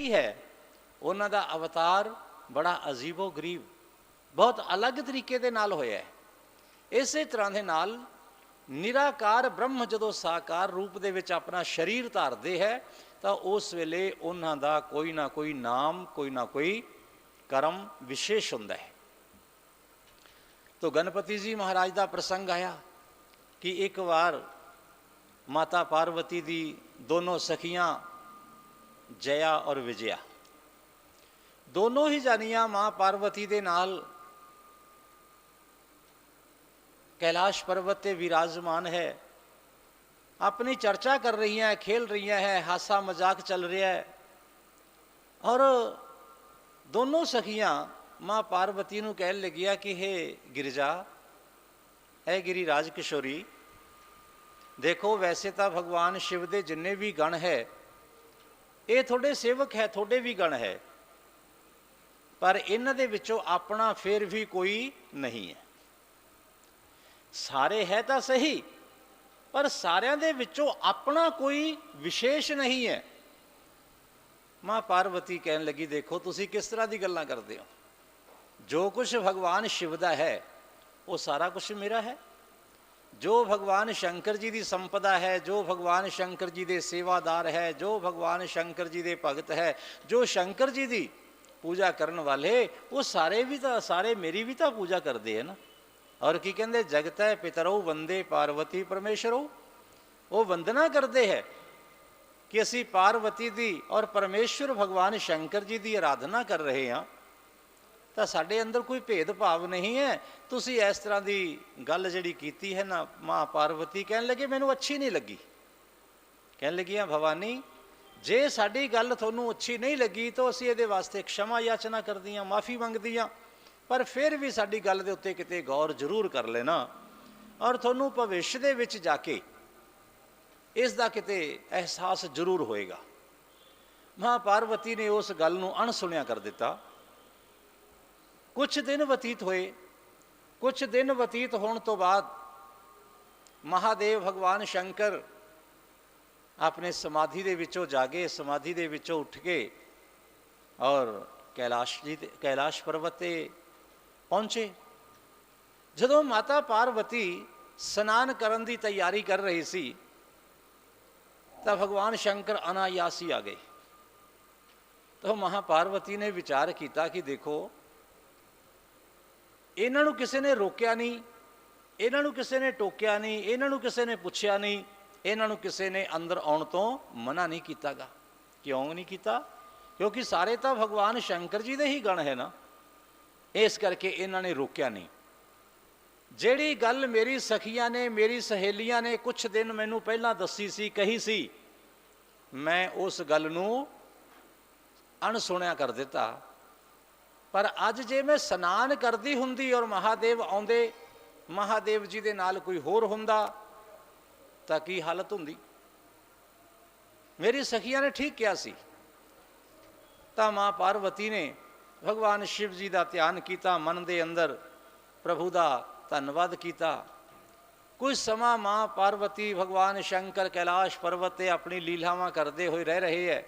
ਜਿਹੜੀ ਹੈ ਉਹਨਾਂ ਦਾ ਅਵਤਾਰ ਬੜਾ ਅਜੀਬੋ ਗਰੀਬ, ਬਹੁਤ ਅਲੱਗ ਤਰੀਕੇ ਦੇ ਨਾਲ ਹੋਇਆ ਹੈ। ਇਸੇ ਤਰ੍ਹਾਂ ਦੇ ਨਾਲ ਨਿਰਾਕਾਰ ਬ੍ਰਹਮ ਜਦੋਂ ਸਾਕਾਰ ਰੂਪ ਦੇ ਵਿੱਚ ਆਪਣਾ ਸਰੀਰ ਧਾਰਦੇ ਹੈ ਤਾਂ ਉਸ ਵੇਲੇ ਉਹਨਾਂ ਦਾ ਕੋਈ ਨਾ ਕੋਈ ਨਾਮ, ਕੋਈ ਨਾ ਕੋਈ ਕਰਮ ਵਿਸ਼ੇਸ਼ ਹੁੰਦਾ ਹੈ। तो गणपति जी महाराज का प्रसंग आया कि एक बार माता पार्वती दी दोनों सखियां जया और विजया दोनों ही जानियां माँ पार्वती दे नाल कैलाश पर्वत ते विराजमान है, अपनी चर्चा कर रही हैं, खेल रही हैं, हासा मजाक चल रहा है। और दोनों सखियां माँ पार्वती नूं कहन लगिया कि हे गिरजा, है गिरिराज किशोरी, देखो वैसे तो भगवान शिव के जिन्ने भी गण है ये थोड़े सेवक है, थोड़े भी गण है, पर इन्हां दे विचों अपना फिर भी कोई नहीं है। सारे है तो सही पर सारियां दे विचों अपना कोई विशेष नहीं है। माँ पार्वती कहन लगी, देखो तुसी किस तरह की गल्लां करते हो, जो कुछ भगवान शिव का है वो सारा कुछ मेरा है। जो भगवान शंकर जी की संपदा है, जो भगवान शंकर जी के सेवादार है, जो भगवान शंकर जी के भगत है, जो शंकर जी की पूजा करने वाले, वो सारे भी तो सारे मेरी भी तो पूजा करते हैं ना। और की कहते जगत है पितरो वंदे पार्वती परमेश्वरो, वो वंदना करते हैं कि असी पार्वती दी और परमेश्वर भगवान शंकर जी की आराधना कर रहे हैं, तो साढ़े अंदर कोई भेदभाव नहीं है। तुसी इस तरह की गल जिहड़ी कीती है ना, माँ पार्वती कहन लगे मैनू अच्छी नहीं लगी। कहन लगी भवानी, जे साड़ी गल तुहानू अच्छी नहीं लगी तो असी इहदे वास्ते क्षमा याचना करदियां, माफ़ी मंगदियां, पर फिर भी साड़ी गल दे उत्ते किते गौर जरूर कर लेना और तुहानू भविष्य दे विच जाके इसका किते एहसास जरूर होएगा। माँ पार्वती ने उस गल नू अणसुणिया कर दिता। कुछ दिन बतीत होए, कुछ दिन बतीत होने तो बाद महादेव भगवान शंकर अपने समाधि दे विचों जागे, समाधि दे विचों उठ के और कैलाश पर्वत ते पहुँचे। जदों माता पार्वती स्नान करन दी तैयारी कर रही सी तो भगवान शंकर अनायास ही आ गए। तो महापार्वती ने विचार किया कि देखो इन्हां नूं किसी ने रोकया नहीं, इन्हां नूं किसी ने टोकिया नहीं, इन्हां नूं किसी ने पुछया नहीं, इन्हां नूं किसी ने अंदर आउण तो मना नहीं कीतागा। क्यों नहीं कीता? क्योंकि सारे तो भगवान शंकर जी दे ही गण है ना, इस करके इन्हां ने रोकया नहीं। जिहड़ी गल मेरी सखियां ने, मेरी सहेलियां ने कुछ दिन मैनू पहलां दसी सी, कही सी, मैं उस गल नूं अणसुणिया कर दिता। पर अज जे मैं स्नान करती हुंदी और महादेव आउंदे, महादेव जी दे नाल कोई होर हुंदा तां की हालत हुंदी। मेरी सखियां ने ठीक किया सी। तां माँ पार्वती ने भगवान शिव जी का ध्यान किया, मन दे अंदर प्रभु का धन्नवाद किया। कुछ समा माँ पार्वती भगवान शंकर कैलाश पर्वत ते अपनी लीलावां करते हुए रह रहे है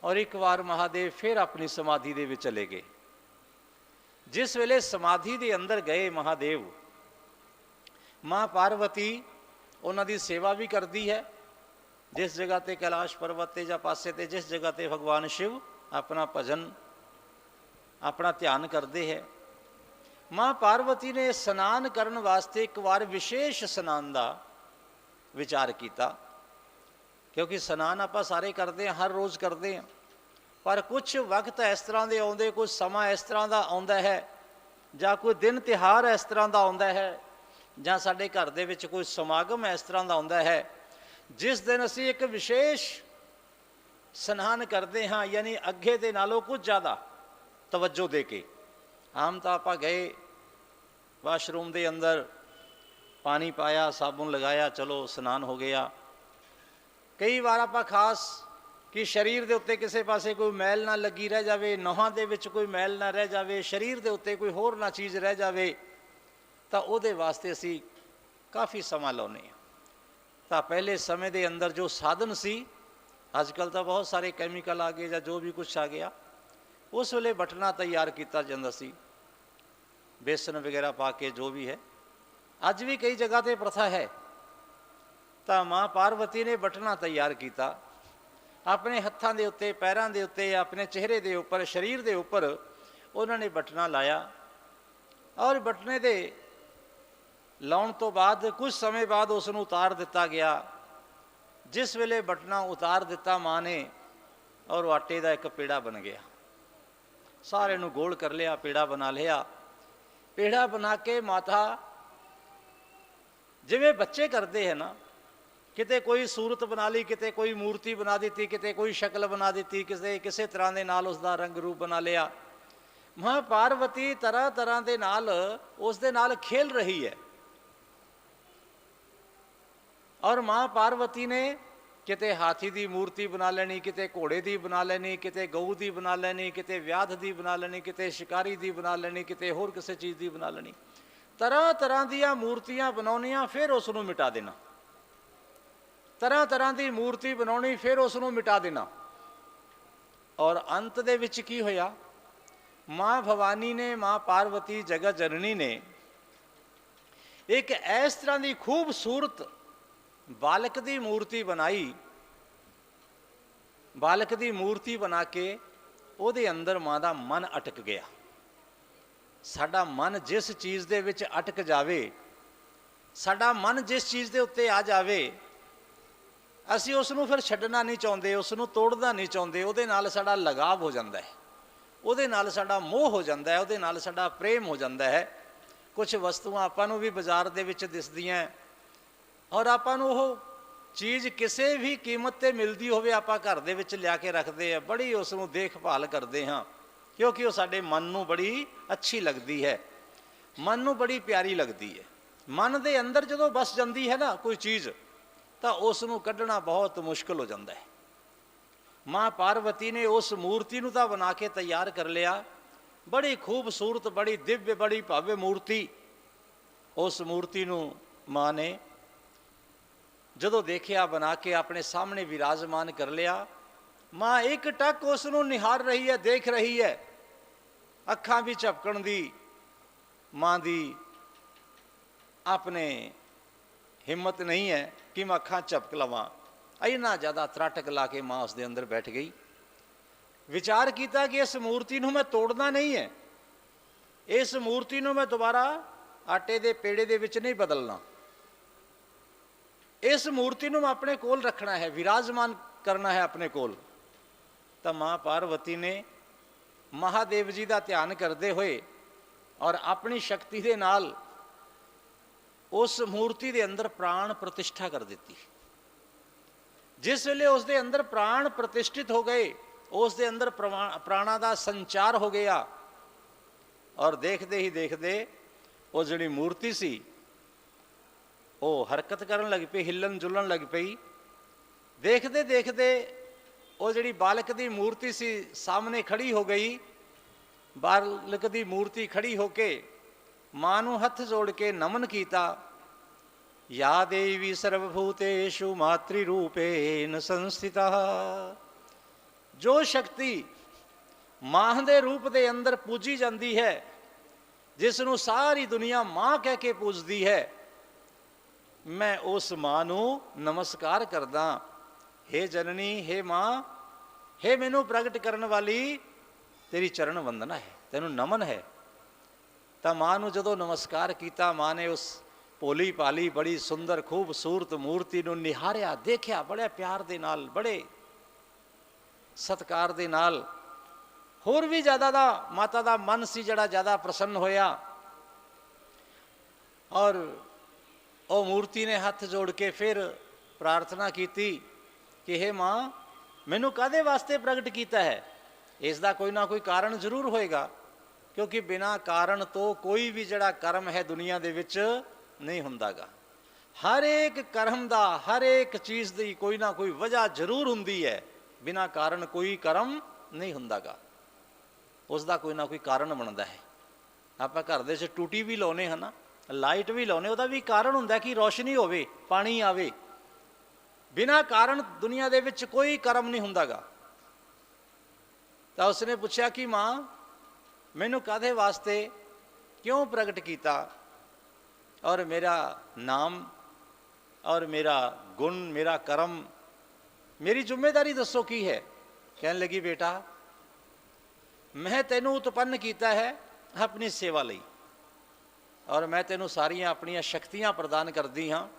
और एक बार महादेव फिर अपनी समाधि दे विच चले गए। जिस वेले समाधि के अंदर गए महादेव, माँ पार्वती उन्हां दी सेवा भी करती है। जिस जगह ते कैलाश पर्वत ते जां पासे ते जिस जगह ते भगवान शिव अपना भजन अपना ध्यान करते हैं, माँ पार्वती ने स्नान करने वास्ते एक बार विशेष स्नान का विचार किया। क्योंकि स्नान आप सारे करते हैं, हर रोज़ करते हैं, पर कुछ वक्त इस तरह के आते, कुछ समा इस तरह का आता है, ਜਾਂ कोई दिन तिहार इस तरह का आता है, ਜਾਂ साडे घर दे विच कोई समागम इस तरह का आता है जिस दिन असी एक विशेष स्नान करते हाँ, यानी अगे दे नालों कुछ ज़्यादा तवज्जो दे के। आम तो आप गए वाशरूम के अंदर, पानी पाया, साबुन लगाया, चलो स्नान हो गया। कई बार आप खास कि शरीर के उत्ते किसी पासे कोई मैल ना लगी रह जाए, नौहां दे विच कोई मैल ना रह जाए, शरीर के उत्ते कोई होर ना चीज़ रह जाए, तो उहदे वास्ते असी काफ़ी समा लाउने। तो पहले समय के अंदर जो साधन सी अजकल तो बहुत सारे कैमिकल आ गए या जो भी कुछ आ गया। उस वेले बटना तैयार किया जाता सी, बेसन वगैरह पा के, जो भी है। अज भी कई जगह पर प्रथा है। तो माँ पार्वती ने बटना तैयार किया, अपने हत्थों के उत्ते, पैरों के उत्ते, अपने चेहरे के उपर, शरीर के उपर उन्होंने बटना लाया। और बटने के लाने तो बाद कुछ समय बाद उसनों उतार दिता गया। जिस वेले बटना उतार दिता माँ ने, और आटे का एक पेड़ा बन गया। सारे नूं गोल कर लिया, पेड़ा बना लिया। पेड़ा बना के माता जिवें बच्चे करते हैं ना, किते कोई सूरत बना ली, किते कोई मूर्ति बना दी, किते कोई शक्ल बना दी, किसी तरह के नाल उसका रंग रूप बना लिया। मां पार्वती तरह तरह के नाल उस दे नाल खेल रही है। और मां पार्वती ने किते हाथी की मूर्ति बना लेनी, किते घोड़े की बना लेनी, किते गऊ की बना लेनी, किते व्याध की बना लेनी, किते शिकारी की बना लेनी, किते होर किसी चीज़ की बना लेनी। तरह तरह दियां मूर्तियां बनाउणियां, फिर उसनों मिटा देना। तरह तरह की मूर्ति बनाउणी, फिर उसनों मिटा देना। और अंत दे विच की होया, माँ भवानी ने, माँ पार्वती जगत जननी ने एक इस तरह की खूबसूरत बालक की मूर्ति बनाई। बालक की मूर्ति बना के ਉਹਦੇ अंदर माँ का मन अटक गया। साडा मन जिस चीज़ दे विच अटक जावे, साडा मन जिस चीज़ के उत्ते आ जावे, असी उसनों फिर छड्डना नहीं चाहते, उसनों तोड़ना नहीं चाहते। ਉਹਦੇ नाल साडा लगाव हो जाता है, ਉਹਦੇ नाल साडा मोह हो जाता है, ਉਹਦੇ नाल साडा प्रेम हो जाता है। कुछ वस्तुआं आपां नूं भी बाजार दे विच दिसदियां, और आपां नूं ओह चीज़ किसी भी कीमत ते मिलती होवे, आपां घर दे विच लिया के रखते हैं, बड़ी उसनूं देखभाल करते हाँ, क्योंकि वह साडे मन नूं बड़ी अच्छी लगती है, मन नूं बड़ी प्यारी लगती है। मन दे अंदर जदों बस जाती है ना कोई चीज़, तो उसनूं कढ़ना बहुत मुश्किल हो जाता है। माँ पार्वती ने उस मूर्ति नूं तां बना के तैयार कर लिया। बड़ी खूबसूरत, बड़ी दिव्य, बड़ी भव्य मूर्ति। उस मूर्ति नूं माँ ने जदों देखिया, बना के अपने सामने विराजमान कर लिया। माँ एक टक उसनूं निहार रही है, देख रही है। अखां भी झपकण दी माँ दी अपने हिम्मत नहीं है कि मैं अखां झपक लवां। इन्ना ज़्यादा त्राटक ला के माँ उसके अंदर बैठ गई। विचार किया कि इस मूर्ति नूं मैं तोड़ना नहीं है, इस मूर्ति नूं मैं दोबारा आटे दे पेड़े दे विच नहीं बदलना, इस मूर्ति नूं मैं अपने कोल रखना है, विराजमान करना है अपने कोल। तो माँ पार्वती ने महादेव जी का ध्यान करते हुए और अपनी शक्ति के नाल उस मूर्ति के अंदर प्राण प्रतिष्ठा कर दी। जिस वेले उसके अंदर प्राण प्रतिष्ठित हो गए, उसके अंदर प्राणा का संचार हो गया, और देखते ही देखते वो जिहड़ी मूर्ति सी वो हरकत करन लग पई, हिलन जुलन लग पई। देखते देखते वो जिहड़ी बालक की मूर्ति सी सामने खड़ी हो गई। बालक की मूर्ति खड़ी होके माँ नूं हथ जोड़ के नमन किया। या देवी सर्वभूतेषु मातृरूपेण संस्थिता। जो शक्ति मां दे रूप दे अंदर पूजी जाती है, जिसनों सारी दुनिया मां कह के पूजती है, मैं उस मां नूं नमस्कार करदा। हे जननी, हे मां, हे मैनू प्रगट करने वाली, तेरी चरण वंदना है, तेनू नमन है। तो मां नूं जदों नमस्कार किया, मां ने उस भोली भाली बड़ी सुंदर खूबसूरत मूर्ति नूं निहारिया, देखिया, बड़े प्यार दे नाल, बड़े सत्कार दे नाल। होर भी ज़्यादा दा माता दा मन सी जड़ा ज़्यादा प्रसन्न होया। और वो मूर्ति ने हथ जोड़ के फिर प्रार्थना की कि हे माँ, मैनू कादे वास्ते प्रगट किया है? इसका कोई ना कोई कारण जरूर होएगा, क्योंकि बिना कारण तो कोई भी जड़ा कर्म है दुनिया दे विच नहीं हुंदागा। हर एक कर्म दा, हर एक चीज़ की कोई ना कोई वजह जरूर हुंदी है। बिना कारण कोई कर्म नहीं हुंदागा, उसका कोई ना कोई कारण बनता है। आप घर दे च टूटी भी लाने हैं ना, लाइट भी लाने, वह भी कारण हुंदा कि रोशनी होवे, पानी आवे। बिना कारण दुनिया दे विच कोई कर्म नहीं हुंदागा। तो उसने पूछा कि माँ मैनू कादे वास्ते क्यों प्रगट किया और मेरा नाम और मेरा गुण मेरा कर्म मेरी जिम्मेदारी दसो की है। कहने लगी बेटा मैं तेनू उत्पन्न किया है अपनी सेवा लई और मैं तेनू सारिया अपनिया शक्तियां प्रदान करती हाँ,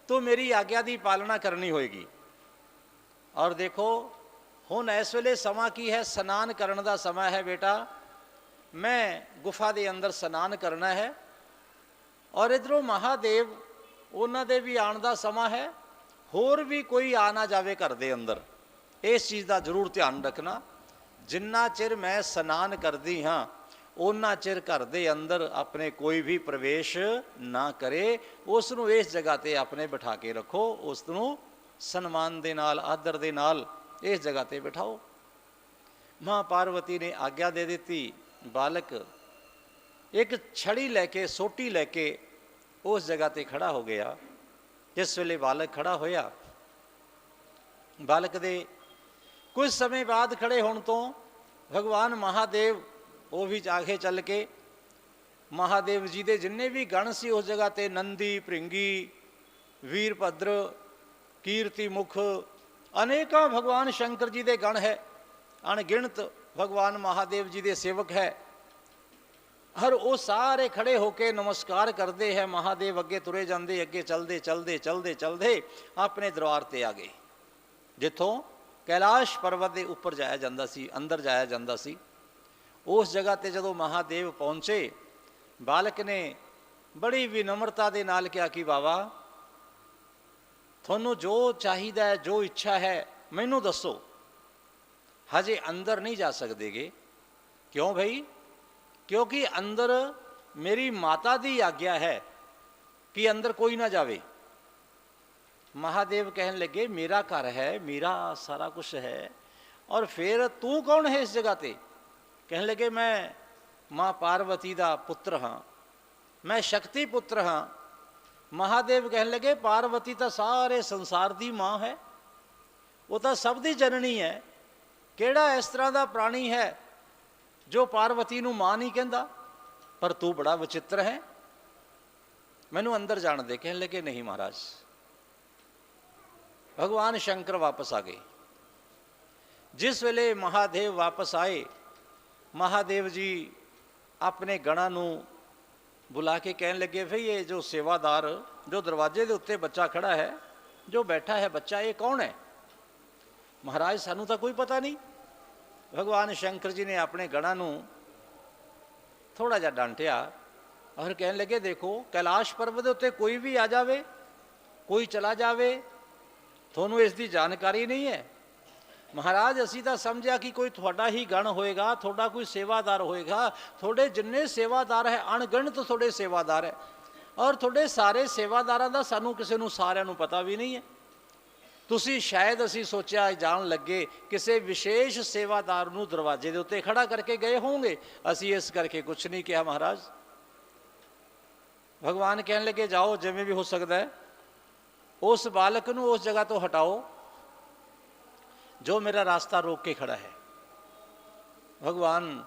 तो मेरी आग्या की पालना करनी होएगी। और देखो हुण इस वेले समा की है, स्नान करने का समय है बेटा। मैं गुफा के अंदर स्नान करना है और इधरों महादेव उन्होंने दे भी आने का समा है, होर भी कोई आ ना जाए घर के अंदर। इस चीज़ का जरूर ध्यान रखना, जिन्ना चिर मैं स्नान करती हाँ उन्ना चिर घर के अंदर अपने कोई भी प्रवेश ना करे। उसनों इस जगह पर अपने बिठा के रखो, उसनों सन्मान दे नाल आदर दे नाल इस जगह पर बिठाओ। माँ पार्वती ने आग्ञा दे दी। बालक एक छड़ी लैके सोटी लैके उस जगह पर खड़ा हो गया। जिस वेले बालक खड़ा होया, बालक दे कुछ समय बाद खड़े होने तो भगवान महादेव वो भी आगे चल के महादेव जी दे जिन्ने भी गण सी उस जगह ते नंदी भृंगी वीरभद्र कीर्ति मुख अनेकों भगवान शंकर जी दे गण है, अणगिणत भगवान महादेव जी दे सेवक है। हर वो सारे खड़े होके नमस्कार करते हैं। महादेव अगे तुरे जाते, अगे चलते चलते चलते चलते अपने दरबार ते आ गए, जिथों कैलाश पर्वत के उपर जाया जाता सी, अंदर जाया जाता सी। उस जगह ते जदों महादेव पहुँचे, बालक ने बड़ी विनम्रता के नाल कहा कि बाबा थानू जो चाहिदा है, जो इच्छा है मैनू दसो, हजे अंदर नहीं जा सकते गे। क्यों भाई? क्योंकि अंदर मेरी माता की आज्ञा है कि अंदर कोई ना जावे। महादेव कहने लगे मेरा घर है, मेरा सारा कुछ है, और फिर तू कौन है इस जगह पे? कहने लगे मैं माँ पार्वती का पुत्र हाँ, मैं शक्ति पुत्र हाँ। महादेव कहने लगे पार्वती तो सारे संसार की माँ है, वो तो सब दी जननी है। केड़ा इस तरह का प्राणी है जो पार्वती नू मां नहीं कहता? पर तू बड़ा विचित्र है, मैनू अंदर जान दे। कहने लगे नहीं महाराज। भगवान शंकर वापस आ गए। जिस वेले महादेव वापस आए, महादेव जी अपने गणा नू बुला के कहने लगे भाई ये जो सेवादार जो दरवाजे के उत्ते बच्चा खड़ा है, जो बैठा है बच्चा, ये कौन है? महाराज सानू तो कोई पता नहीं। भगवान शंकर जी ने अपने गणा नू थोड़ा जा डांटिया और कहने लगे देखो कैलाश पर्वत उत्ते कोई भी आ जावे, कोई चला जावे, थोनू इसकी जानकारी नहीं है। महाराज असी तो समझा कि कोई थोड़ा ही गण होएगा, थोड़ा कोई सेवादार होएगा। थोड़े जिन्ने सेवादार है अणगिणत थोड़े सेवादार है, और थोड़े सारे सेवादारां दा सानू किसी नू सारिआं नू पता भी नहीं है। तुसी शायद असी सोचा जान लगे किसी विशेष सेवादार नू दरवाजे के उत्ते खड़ा करके गए होंगे, असी इस करके कुछ नहीं किया महाराज। भगवान कहने लगे जाओ जिवें भी हो सकता है उस बालक नू उस जगह तो हटाओ जो मेरा रास्ता रोक के खड़ा है। भगवान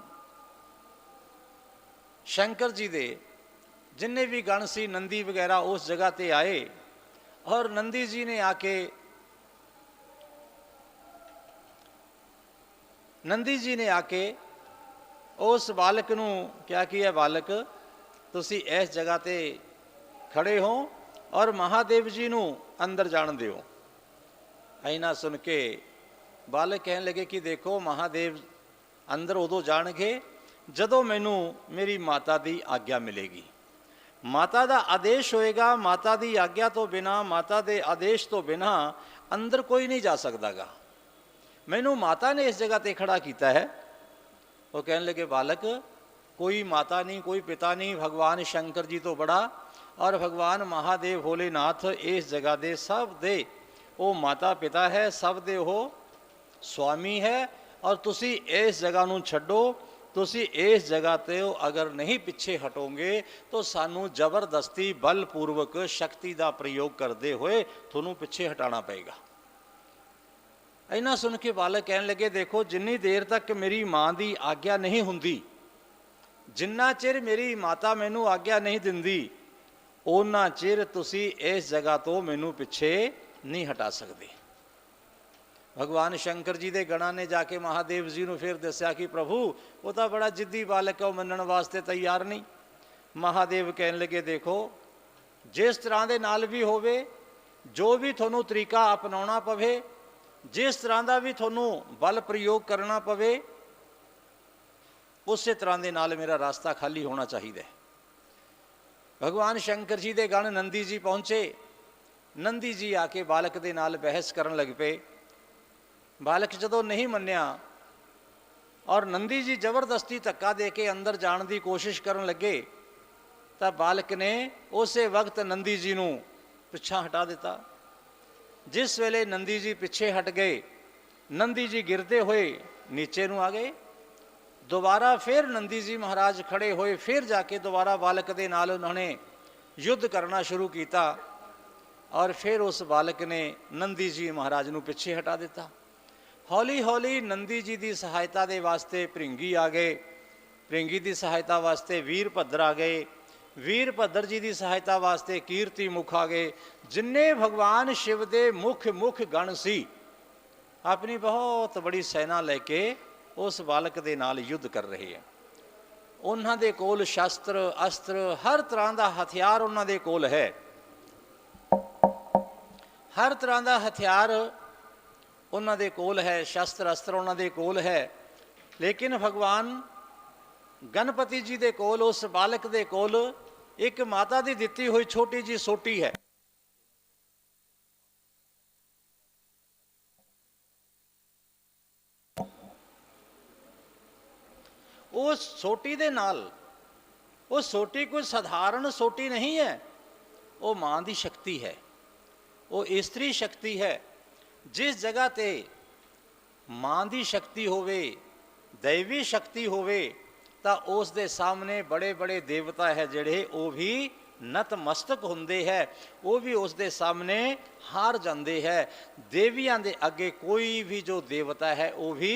शंकर जी दे जिन्ने भी गण सी नंदी वगैरह उस जगह ते आए, और नंदी जी ने आके उस बालक नू क्या किया, बालक तुसी इस जगह ते खड़े हो और महादेव जी नू अंदर जान दिओ। इना सुन के बालक कहने लगे कि देखो महादेव अंदर उदों जाणगे जदों मैनू मेरी माता की आज्ञा मिलेगी। माता का आदेश होएगा, माता की आज्ञा तो बिना, माता के आदेश तो बिना अंदर कोई नहीं जा सकता गा। मैनू माता ने इस जगह पर खड़ा किया है। वो कहने लगे बालक कोई माता नहीं, कोई पिता नहीं, भगवान शंकर जी तो बड़ा, और भगवान महादेव भोलेनाथ इस जगह दे सब दे वो माता पिता है, सब दे वो स्वामी है। और तुसी इस जगह नू छड्डो, ਤੁਸੀਂ ਇਸ ਜਗ੍ਹਾ ਤੇ ਅਗਰ ਨਹੀਂ ਪਿੱਛੇ ਹਟੋਗੇ ਤਾਂ ਸਾਨੂੰ ਜ਼ਬਰਦਸਤੀ ਬਲਪੂਰਵਕ ਸ਼ਕਤੀ ਦਾ ਪ੍ਰਯੋਗ ਕਰਦੇ ਹੋਏ ਤੁਹਾਨੂੰ ਪਿੱਛੇ ਹਟਾਉਣਾ ਪਏਗਾ। ਇੰਨਾ ਸੁਣ ਕੇ ਬਾਲਕ ਕਹਿਣ ਲੱਗੇ, ਦੇਖੋ ਜਿੰਨੀ ਦੇਰ ਤੱਕ ਮੇਰੀ ਮਾਂ ਦੀ ਆਗਿਆ ਨਹੀਂ ਹੁੰਦੀ, ਜਿੰਨਾ ਚਿਰ ਮੇਰੀ ਮਾਤਾ ਮੈਨੂੰ ਆਗਿਆ ਨਹੀਂ ਦਿੰਦੀ, ਉਹਨਾਂ ਚਿਰ ਤੁਸੀਂ ਇਸ ਜਗ੍ਹਾ ਤੋਂ ਮੈਨੂੰ ਪਿੱਛੇ ਨਹੀਂ ਹਟਾ ਸਕਦੇ। ਭਗਵਾਨ ਸ਼ੰਕਰ ਜੀ ਦੇ ਗਣਾਂ ਨੇ ਜਾ ਕੇ ਮਹਾਦੇਵ ਜੀ ਨੂੰ ਫਿਰ ਦੱਸਿਆ ਕਿ ਪ੍ਰਭੂ ਉਹ ਤਾਂ ਬੜਾ ਜਿੱਦੀ ਬਾਲਕ ਹੈ, ਉਹ ਮੰਨਣ ਵਾਸਤੇ ਤਿਆਰ ਨਹੀਂ। ਮਹਾਦੇਵ ਕਹਿਣ ਲੱਗੇ, ਦੇਖੋ ਜਿਸ ਤਰ੍ਹਾਂ ਦੇ ਨਾਲ ਵੀ ਹੋਵੇ, ਜੋ ਵੀ ਤੁਹਾਨੂੰ ਤਰੀਕਾ ਅਪਣਾਉਣਾ ਪਵੇ, ਜਿਸ ਤਰ੍ਹਾਂ ਦਾ ਵੀ ਤੁਹਾਨੂੰ ਬਲ ਪ੍ਰਯੋਗ ਕਰਨਾ ਪਵੇ, ਉਸੇ ਤਰ੍ਹਾਂ ਦੇ ਨਾਲ ਮੇਰਾ ਰਾਸਤਾ ਖਾਲੀ ਹੋਣਾ ਚਾਹੀਦਾ ਹੈ। ਭਗਵਾਨ ਸ਼ੰਕਰ ਜੀ ਦੇ ਗਣ ਨੰਦੀ ਜੀ ਪਹੁੰਚੇ। ਨੰਦੀ ਜੀ ਆ ਕੇ ਬਾਲਕ ਦੇ ਨਾਲ ਬਹਿਸ ਕਰਨ ਲੱਗ ਪਏ। ਬਾਲਕ ਜਦੋਂ ਨਹੀਂ ਮੰਨਿਆ ਔਰ ਨੰਦੀ ਜੀ ਜ਼ਬਰਦਸਤੀ ਧੱਕਾ ਦੇ ਕੇ ਅੰਦਰ ਜਾਣ ਦੀ ਕੋਸ਼ਿਸ਼ ਕਰਨ ਲੱਗੇ, ਤਾਂ ਬਾਲਕ ਨੇ ਉਸੇ ਵਕਤ ਨੰਦੀ ਜੀ ਨੂੰ ਪਿੱਛਾ ਹਟਾ ਦਿੱਤਾ। ਜਿਸ ਵੇਲੇ ਨੰਦੀ ਜੀ ਪਿੱਛੇ ਹਟ ਗਏ, ਨੰਦੀ ਜੀ ਗਿਰਦੇ ਹੋਏ ਨੀਚੇ ਨੂੰ ਆ ਗਏ। दोबारा फिर नंदी जी महाराज खड़े होए, फिर जाके दोबारा बालक के नाल उन्होंने युद्ध करना शुरू किया और फिर उस बालक ने नंदी जी महाराज नूं पिछे हटा दिता। हौली हौली नंदी जी की सहायता के वास्ते भृंगी आ गए, भृंगी की सहायता वास्ते वीरभद्र आ गए, वीरभद्र जी की सहायता वास्ते कीर्ति मुख आ गए। जिन्ने भगवान शिव के मुख मुख गण सी अपनी बहुत बड़ी सेना लैके उस बालक के नाल युद्ध कर रहे हैं। उन्हां दे कोल शस्त्र अस्त्र हर तरह का हथियार उन्हां दे कोल है, हर तरह का हथियार उन्हां दे कोल है, शस्त्र अस्त्र उन्हां दे कोल है। लेकिन भगवान गणपति जी दे कोल, उस बालक दे कोल एक माता दी दिती हुई छोटी जी सोटी है। उस सोटी दे नाल, वो सोटी कोई साधारण सोटी नहीं है, वो मां दी शक्ति है, वो स्त्री शक्ति है। जिस जगह ते मां दी शक्ति होवे, दैवी शक्ति होवे, तां उस दे सामने बड़े बड़े देवता है जिहड़े वो भी नतमस्तक हुंदे है, वो भी उस दे सामने हार जाते हैं। देवियां दे अगे कोई भी जो देवता है वो भी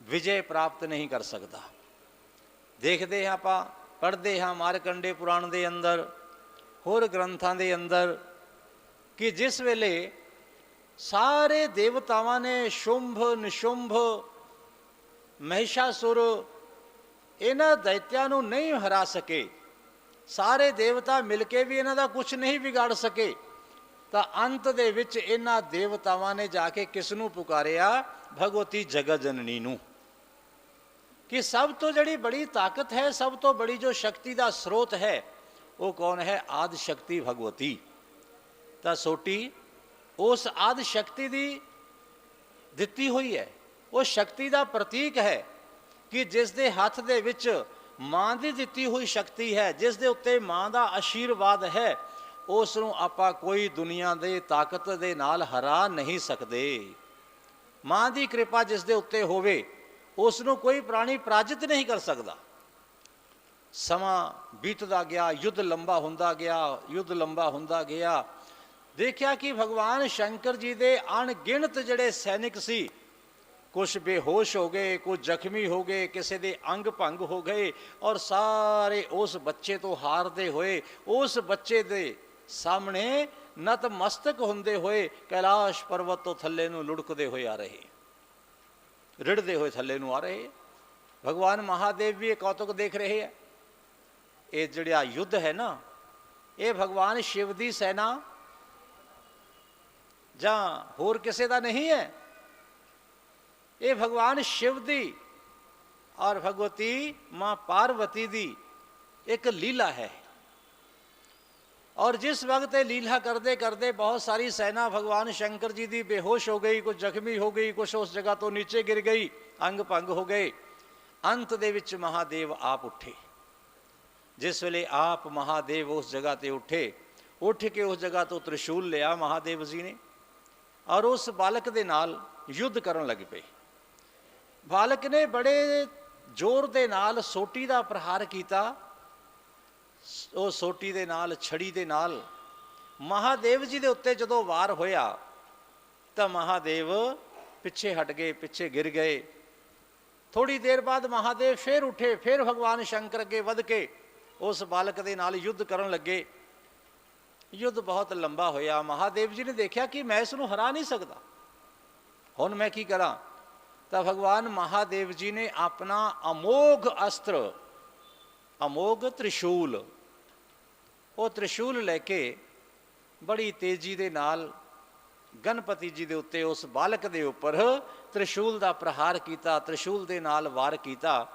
विजय प्राप्त नहीं कर सकता। देखते हैं, आप पढ़ते हैं मारकंडे पुराण के अंदर, होर ग्रंथां के अंदर कि जिस वेले सारे देवतावां ने शुंभ निशुंभ महिषासुर इन्हां दैत्यां नूं नहीं हरा सके, सारे देवता मिलके भी इन्हां दा कुछ नहीं बिगाड़ सके, तो अंत दे विच इन्हां देवतावां ने जाके किस नूं पुकारिया? भगवती जगत जननी नूं, कि सब तो जड़ी बड़ी ताकत है, सब तो बड़ी जो शक्ति का स्रोत है वो कौन है? आदि शक्ति भगवती। तो सोटी उस आदि शक्ति की दिती हुई है, वो शक्ति का प्रतीक है कि जिस दे हाथ दे विच मां की दिती हुई शक्ति है, जिस दे उत्ते मां का आशीर्वाद है, उसनूं आपां कोई दुनिया दे ताकत दे नाल हरा नहीं सकते। मां की कृपा जिस दे उत्ते होवे उसनूं कोई प्राणी पराजित नहीं कर सकता। समा बीतदा गया, युद्ध लंबा हुंदा गया, युद्ध लंबा हुंदा गया। देखिया कि भगवान शंकर जी दे अणगिणत जिहड़े सैनिक सी, कुछ बेहोश हो गए, कुछ जख्मी हो गए, किसी के अंग भंग हो गए, और सारे उस बच्चे तो हारते हुए उस बच्चे दे सामने नतमस्तक हुंदे हुए कैलाश पर्वत तो थल्ले नूं लुढ़कदे हुए आ रहे, रिड़ते हुए थल्ले नूं आ रहे। भगवान महादेव भी एक कौतुक देख रहे हैं। ये जिहड़ा युद्ध है ना, ये भगवान शिव की सेना जां होर किसी का नहीं है, ये भगवान शिव दी और भगवती मां पार्वती दी एक लीला है। और जिस वक्त लीला करते करते बहुत सारी सेना भगवान शंकर जी की बेहोश हो गई, कुछ जख्मी हो गई, कुछ उस जगह तो नीचे गिर गई, अंग भंग हो गए। अंत दे विच महादेव आप उठे। जिस वेले आप महादेव उस जगह ते उठे, उठ के उस जगह तो त्रिशूल लिया महादेव जी ने और उस बालक दे नाल युद्ध करन लग पे। बालक ने बड़े ਜ਼ੋਰ ਦੇ ਨਾਲ ਸੋਟੀ ਦਾ ਪ੍ਰਹਾਰ ਕੀਤਾ। ਉਹ ਸੋਟੀ ਦੇ ਨਾਲ, ਛੜੀ ਦੇ ਨਾਲ ਮਹਾਦੇਵ ਜੀ ਦੇ ਉੱਤੇ ਜਦੋਂ ਵਾਰ ਹੋਇਆ ਤਾਂ ਮਹਾਦੇਵ ਪਿੱਛੇ ਹਟ ਗਏ, ਪਿੱਛੇ ਗਿਰ ਗਏ। ਥੋੜੀ ਦੇਰ ਬਾਅਦ ਮਹਾਦੇਵ ਫਿਰ ਉੱਠੇ, ਫਿਰ ਭਗਵਾਨ ਸ਼ੰਕਰ ਅੱਗੇ ਵਧ ਕੇ ਉਸ ਬਾਲਕ ਦੇ ਨਾਲ ਯੁੱਧ ਕਰਨ ਲੱਗੇ। ਯੁੱਧ ਬਹੁਤ ਲੰਬਾ ਹੋਇਆ। ਮਹਾਦੇਵ ਜੀ ਨੇ ਦੇਖਿਆ ਕਿ ਮੈਂ ਇਸ ਨੂੰ ਹਰਾ ਨਹੀਂ ਸਕਦਾ, ਹੁਣ ਮੈਂ ਕੀ ਕਰਾਂ। ਤਾਂ ਭਗਵਾਨ ਮਹਾਦੇਵ ਜੀ ਨੇ ਆਪਣਾ ਅਮੋਘ ਅਸਤਰ, ਅਮੋਘ ਤ੍ਰਿਸ਼ੂਲ, ਉਹ ਤ੍ਰਿਸ਼ੂਲ ਲੈ ਕੇ ਬੜੀ ਤੇਜ਼ੀ ਦੇ ਨਾਲ ਗਣਪਤੀ ਜੀ ਦੇ ਉੱਤੇ, ਉਸ ਬਾਲਕ ਦੇ ਉੱਪਰ ਤ੍ਰਿਸ਼ੂਲ ਦਾ ਪ੍ਰਹਾਰ ਕੀਤਾ, ਤ੍ਰਿਸ਼ੂਲ ਦੇ ਨਾਲ ਵਾਰ ਕੀਤਾ।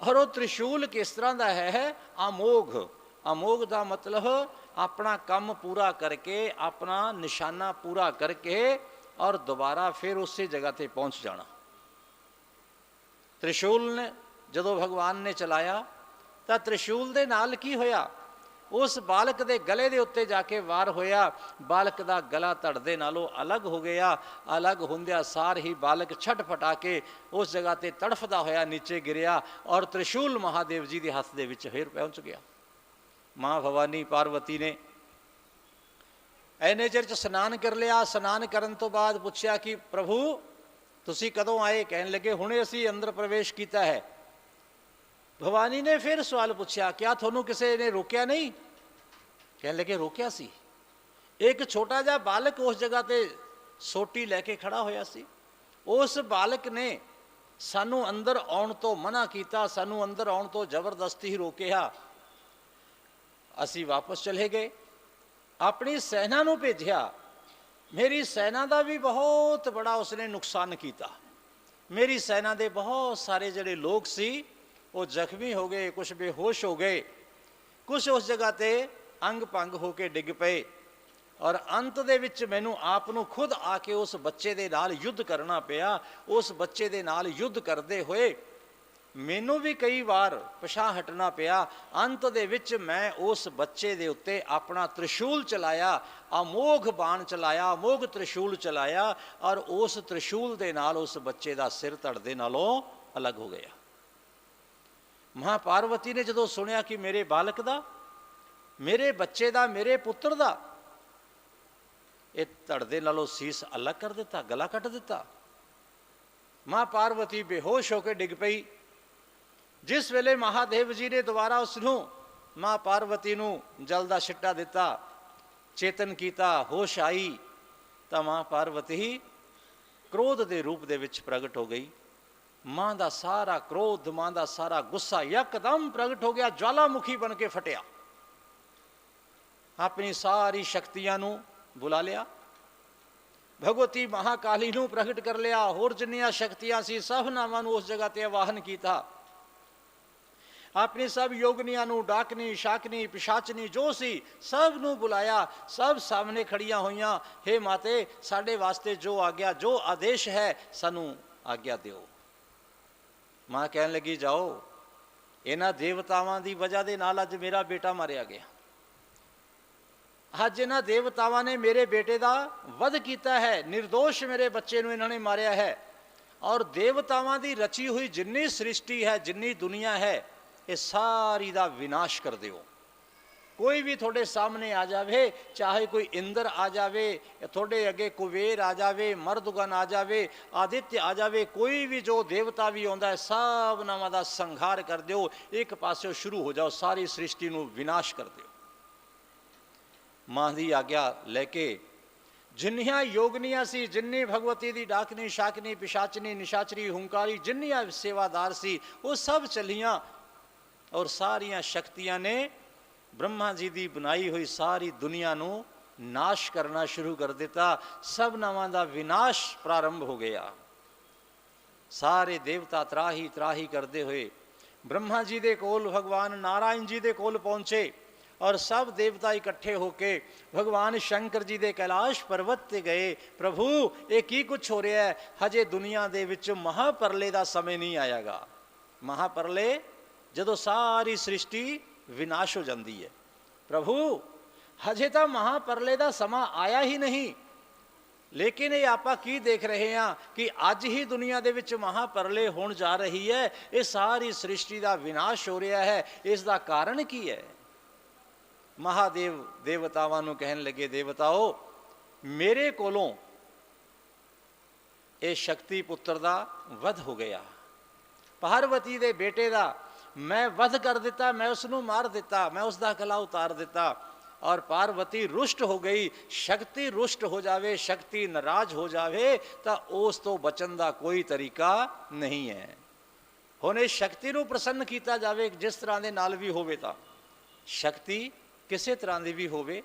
ਔਰ ਉਹ ਤ੍ਰਿਸ਼ੂਲ ਕਿਸ ਤਰ੍ਹਾਂ ਦਾ ਹੈ? ਅਮੋਘ। ਅਮੋਘ ਦਾ ਮਤਲਬ ਆਪਣਾ ਕੰਮ ਪੂਰਾ ਕਰਕੇ, ਆਪਣਾ ਨਿਸ਼ਾਨਾ ਪੂਰਾ ਕਰਕੇ ਔਰ ਦੁਬਾਰਾ ਫਿਰ ਉਸੇ ਜਗ੍ਹਾ ਤੇ ਪਹੁੰਚ ਜਾਣਾ। ਤ੍ਰਿਸ਼ੂਲ ਨੇ ਜਦੋਂ ਭਗਵਾਨ ਨੇ ਚਲਾਇਆ ਤਾਂ ਤ੍ਰਿਸ਼ੂਲ ਦੇ ਨਾਲ ਕੀ ਹੋਇਆ? ਉਸ ਬਾਲਕ ਦੇ ਗਲੇ ਦੇ ਉੱਤੇ ਜਾ ਕੇ ਵਾਰ ਹੋਇਆ। ਬਾਲਕ ਦਾ ਗਲਾ ਧੜ ਦੇ ਨਾਲੋਂ ਅਲੱਗ ਹੋ ਗਿਆ। ਅਲੱਗ ਹੁੰਦਿਆਂ ਸਾਰ ਹੀ ਬਾਲਕ ਛਟਪਟਾ ਕੇ ਉਸ ਜਗ੍ਹਾ ਤੇ ਤੜਫਦਾ ਹੋਇਆ ਨੀਚੇ ਗਿਰਿਆ ਔਰ ਤ੍ਰਿਸ਼ੂਲ ਮਹਾਦੇਵ ਜੀ ਦੇ ਹੱਥ ਦੇ ਵਿੱਚ ਫਿਰ ਪਹੁੰਚ ਗਿਆ। ਮਾਂ ਭਵਾਨੀ ਪਾਰਵਤੀ ਨੇ ਐਨੇ ਚਿਰ 'ਚ ਇਸ਼ਨਾਨ ਕਰ ਲਿਆ। ਇਸ਼ਨਾਨ ਕਰਨ ਤੋਂ ਬਾਅਦ ਪੁੱਛਿਆ ਕਿ ਪ੍ਰਭੂ ਤੁਸੀਂ ਕਦੋਂ ਆਏ? ਕਹਿਣ ਲੱਗੇ ਹੁਣੇ ਅਸੀਂ ਅੰਦਰ ਪ੍ਰਵੇਸ਼ ਕੀਤਾ ਹੈ। ਭਵਾਨੀ ਨੇ ਫਿਰ ਸਵਾਲ ਪੁੱਛਿਆ, ਕਿਆ ਤੁਹਾਨੂੰ ਕਿਸੇ ਨੇ ਰੋਕਿਆ ਨਹੀਂ? ਕਹਿਣ ਲੱਗੇ ਰੋਕਿਆ ਸੀ। ਇੱਕ ਛੋਟਾ ਜਿਹਾ ਬਾਲਕ ਉਸ ਜਗ੍ਹਾ ਤੇ ਸੋਟੀ ਲੈ ਕੇ ਖੜਾ ਹੋਇਆ ਸੀ। ਉਸ ਬਾਲਕ ਨੇ ਸਾਨੂੰ ਅੰਦਰ ਆਉਣ ਤੋਂ ਮਨਾ ਕੀਤਾ, ਸਾਨੂੰ ਅੰਦਰ ਆਉਣ ਤੋਂ ਜ਼ਬਰਦਸਤੀ ਰੋਕਿਆ। ਅਸੀਂ ਵਾਪਸ ਚਲੇ ਗਏ, ਆਪਣੀ ਸੈਨਾ ਨੂੰ ਭੇਜਿਆ। ਮੇਰੀ ਸੈਨਾ ਦਾ ਵੀ ਬਹੁਤ ਬੜਾ ਉਸਨੇ ਨੁਕਸਾਨ ਕੀਤਾ। ਮੇਰੀ ਸੈਨਾ ਦੇ ਬਹੁਤ ਸਾਰੇ ਜਿਹੜੇ ਲੋਕ ਸੀ ਉਹ ਜ਼ਖਮੀ ਹੋ ਗਏ, ਕੁਛ ਬੇਹੋਸ਼ ਹੋ ਗਏ, ਕੁਛ ਉਸ ਜਗ੍ਹਾ ਤੇ ਅੰਗ ਭੰਗ ਹੋ ਕੇ ਡਿੱਗ ਪਏ। ਔਰ ਅੰਤ ਦੇ ਵਿੱਚ ਮੈਨੂੰ ਆਪ ਨੂੰ ਖੁਦ ਆ ਕੇ ਉਸ ਬੱਚੇ ਦੇ ਨਾਲ ਯੁੱਧ ਕਰਨਾ ਪਿਆ। ਉਸ ਬੱਚੇ ਦੇ ਨਾਲ ਯੁੱਧ ਕਰਦੇ ਹੋਏ ਮੈਨੂੰ ਵੀ ਕਈ ਵਾਰ ਪਿਛਾਂਹ ਹਟਣਾ ਪਿਆ। ਅੰਤ ਦੇ ਵਿੱਚ ਮੈਂ ਉਸ ਬੱਚੇ ਦੇ ਉੱਤੇ ਆਪਣਾ ਤ੍ਰਿਸ਼ੂਲ ਚਲਾਇਆ, ਅਮੋਘ ਬਾਣ ਚਲਾਇਆ, ਅਮੋਘ ਤ੍ਰਿਸ਼ੂਲ ਚਲਾਇਆ ਔਰ ਉਸ ਤ੍ਰਿਸ਼ੂਲ ਦੇ ਨਾਲ ਉਸ ਬੱਚੇ ਦਾ ਸਿਰ ਧੜ ਦੇ ਨਾਲੋਂ ਅਲੱਗ ਹੋ ਗਿਆ। ਮਾਂ ਪਾਰਵਤੀ ਨੇ ਜਦੋਂ ਸੁਣਿਆ ਕਿ ਮੇਰੇ ਬਾਲਕ ਦਾ, ਮੇਰੇ ਬੱਚੇ ਦਾ, ਮੇਰੇ ਪੁੱਤਰ ਦਾ ਇਹ ਧੜ ਦੇ ਨਾਲੋਂ ਸੀਸ ਅਲੱਗ ਕਰ ਦਿੱਤਾ, ਗਲਾ ਕੱਟ ਦਿੱਤਾ, ਮਾਂ ਪਾਰਵਤੀ ਬੇਹੋਸ਼ ਹੋ ਕੇ ਡਿੱਗ ਪਈ। ਜਿਸ ਵੇਲੇ ਮਹਾਦੇਵ ਜੀ ਨੇ ਦੁਬਾਰਾ ਉਸ ਨੂੰ, ਮਾਂ ਪਾਰਵਤੀ ਨੂੰ ਜਲ ਦਾ ਛਿੱਟਾ ਦਿੱਤਾ, ਚੇਤਨ ਕੀਤਾ, ਹੋਸ਼ ਆਈ ਤਾਂ ਮਾਂ ਪਾਰਵਤੀ ਕ੍ਰੋਧ ਦੇ ਰੂਪ ਦੇ ਵਿੱਚ ਪ੍ਰਗਟ ਹੋ ਗਈ। ਮਾਂ ਦਾ ਸਾਰਾ ਕ੍ਰੋਧ, ਮਾਂ ਦਾ ਸਾਰਾ ਗੁੱਸਾ ਯਕਦਮ ਪ੍ਰਗਟ ਹੋ ਗਿਆ, ਜਵਾਲਾਮੁਖੀ ਬਣ ਕੇ ਫਟਿਆ। ਆਪਣੀ ਸਾਰੀ ਸ਼ਕਤੀਆਂ ਨੂੰ ਬੁਲਾ ਲਿਆ, ਭਗਵਤੀ ਮਹਾਕਾਲੀ ਨੂੰ ਪ੍ਰਗਟ ਕਰ ਲਿਆ। ਹੋਰ ਜਿੰਨੀਆਂ ਸ਼ਕਤੀਆਂ ਸੀ ਸਭ ਨਾਵਾਂ ਨੂੰ ਉਸ ਜਗ੍ਹਾ ਤੇ ਆਵਾਹਨ ਕੀਤਾ। ਆਪਣੀ ਸਭ ਯੋਗਨੀਆਂ ਨੂੰ, ਡਾਕਨੀ, ਸ਼ਾਕਨੀ, ਪਿਸ਼ਾਚਨੀ ਜੋ ਸੀ ਸਭ ਨੂੰ ਬੁਲਾਇਆ। ਸਭ ਸਾਹਮਣੇ ਖੜੀਆਂ ਹੋਈਆਂ, ਹੇ ਮਾਤੇ ਸਾਡੇ ਵਾਸਤੇ ਜੋ ਆਗਿਆ, ਜੋ ਆਦੇਸ਼ ਹੈ ਸਾਨੂੰ ਆਗਿਆ ਦਿਓ। ਮਾਂ ਕਹਿਣ ਲੱਗੀ ਜਾਓ, ਇਹਨਾਂ ਦੇਵਤਾਵਾਂ ਦੀ ਵਜ੍ਹਾ ਦੇ ਨਾਲ ਅੱਜ ਮੇਰਾ ਬੇਟਾ ਮਾਰਿਆ ਗਿਆ। ਅੱਜ ਇਹਨਾਂ ਦੇਵਤਾਵਾਂ ਨੇ ਮੇਰੇ ਬੇਟੇ ਦਾ ਵਧ ਕੀਤਾ ਹੈ, ਨਿਰਦੋਸ਼ ਮੇਰੇ ਬੱਚੇ ਨੂੰ ਇਹਨਾਂ ਨੇ ਮਾਰਿਆ ਹੈ। ਔਰ ਦੇਵਤਾਵਾਂ ਦੀ ਰਚੀ ਹੋਈ ਜਿੰਨੀ ਸ੍ਰਿਸ਼ਟੀ ਹੈ, ਜਿੰਨੀ ਦੁਨੀਆ ਹੈ, ਇਹ ਸਾਰੀ ਦਾ ਵਿਨਾਸ਼ ਕਰ ਦਿਓ। ਕੋਈ ਵੀ ਤੁਹਾਡੇ ਸਾਹਮਣੇ ਆ ਜਾਵੇ, ਚਾਹੇ ਕੋਈ ਇੰਦਰ ਆ ਜਾਵੇ, ਤੁਹਾਡੇ ਅੱਗੇ ਕੁਬੇਰ ਆ ਜਾਵੇ, ਮਰਦੁਗਨ ਆ ਜਾਵੇ, ਆਦਿਤਯ ਆ ਜਾਵੇ, ਕੋਈ ਵੀ ਜੋ ਦੇਵਤਾ ਵੀ ਆਉਂਦਾ ਹੈ, ਸਭ ਨਾਵਾਂ ਦਾ ਸੰਹਾਰ ਕਰ ਦਿਓ। ਇੱਕ ਪਾਸਿਓਂ ਸ਼ੁਰੂ ਹੋ ਜਾਓ, ਸਾਰੀ ਸ੍ਰਿਸ਼ਟੀ ਨੂੰ ਵਿਨਾਸ਼ ਕਰ ਦਿਓ। ਮਾਂ ਦੀ ਆਗਿਆ ਲੈ ਕੇ ਜਿੰਨੀਆਂ ਯੋਗਨੀਆਂ ਸੀ, ਜਿੰਨੀ ਭਗਵਤੀ ਦੀ ਡਾਕਨੀ, ਸ਼ਾਕਨੀ, ਪਿਸ਼ਾਚਨੀ, ਨਿਸ਼ਾਚਰੀ, ਹੁੰਕਾਰੀ, ਜਿੰਨੀਆਂ ਸੇਵਾਦਾਰ ਸੀ ਉਹ ਸਭ ਚੱਲੀਆਂ। ਔਰ ਸਾਰੀਆਂ ਸ਼ਕਤੀਆਂ ਨੇ ਬ੍ਰਹਮਾ ਜੀ ਦੀ ਬਣਾਈ ਹੋਈ ਸਾਰੀ ਦੁਨੀਆ ਨੂੰ ਨਾਸ਼ ਕਰਨਾ ਸ਼ੁਰੂ ਕਰ ਦਿੱਤਾ। ਸਭ ਨਾਵਾਂ ਦਾ ਵਿਨਾਸ਼ ਪ੍ਰਾਰੰਭ ਹੋ ਗਿਆ। ਸਾਰੇ ਦੇਵਤਾ ਤਰਾਹੀ ਤਰਾਹੀ ਕਰਦੇ ਹੋਏ ਬ੍ਰਹਮਾ ਜੀ ਦੇ ਕੋਲ, ਭਗਵਾਨ ਨਾਰਾਇਣ ਜੀ ਦੇ ਕੋਲ ਪਹੁੰਚੇ। ਔਰ ਸਭ ਦੇਵਤਾ ਇਕੱਠੇ ਹੋ ਕੇ ਭਗਵਾਨ ਸ਼ੰਕਰ ਜੀ ਦੇ ਕੈਲਾਸ਼ ਪਰਬਤ ਤੇ ਗਏ। ਪ੍ਰਭੂ ਇਹ ਕੀ ਕੁਛ ਹੋ ਰਿਹਾ ਹੈ? ਹਜੇ ਦੁਨੀਆ ਦੇ ਵਿੱਚ ਮਹਾਪਰਲੇ ਦਾ ਸਮੇਂ ਨਹੀਂ ਆਇਆਗਾ। ਮਹਾਪਰਲੇ ਜਦੋਂ ਸਾਰੀ ਸ੍ਰਿਸ਼ਟੀ ਵਿਨਾਸ਼ ਹੋ ਜਾਂਦੀ ਹੈ। ਪ੍ਰਭੂ ਹਜੇ ਤਾਂ ਮਹਾਪਰਲੇ ਦਾ ਸਮਾਂ ਆਇਆ ਹੀ ਨਹੀਂ, लेकिन ये आपां की देख रहे हैं कि अज ही दुनिया दे विच महापरले होण जा रही है, ये सारी सृष्टि का विनाश हो रहा है। इसका कारण की है? महादेव देवतावां नूं कहन लगे, देवताओ मेरे कोलों ये शक्ति पुत्र का वध हो गया, पार्वती दे बेटे का मैं वध कर दिता, मैं उसनूं मार दिता, मैं उसका गला उतार दिता। और पार्वती रुष्ट हो गई। शक्ति रुष्ट हो जावे, शक्ति नाराज हो जावे तो उस तो बचन का कोई तरीका नहीं है। हुण इस शक्ति नूं प्रसन्न किया जावे, जिस तरह के नाल भी होवे, तां शक्ति किसी तरह की भी होवे,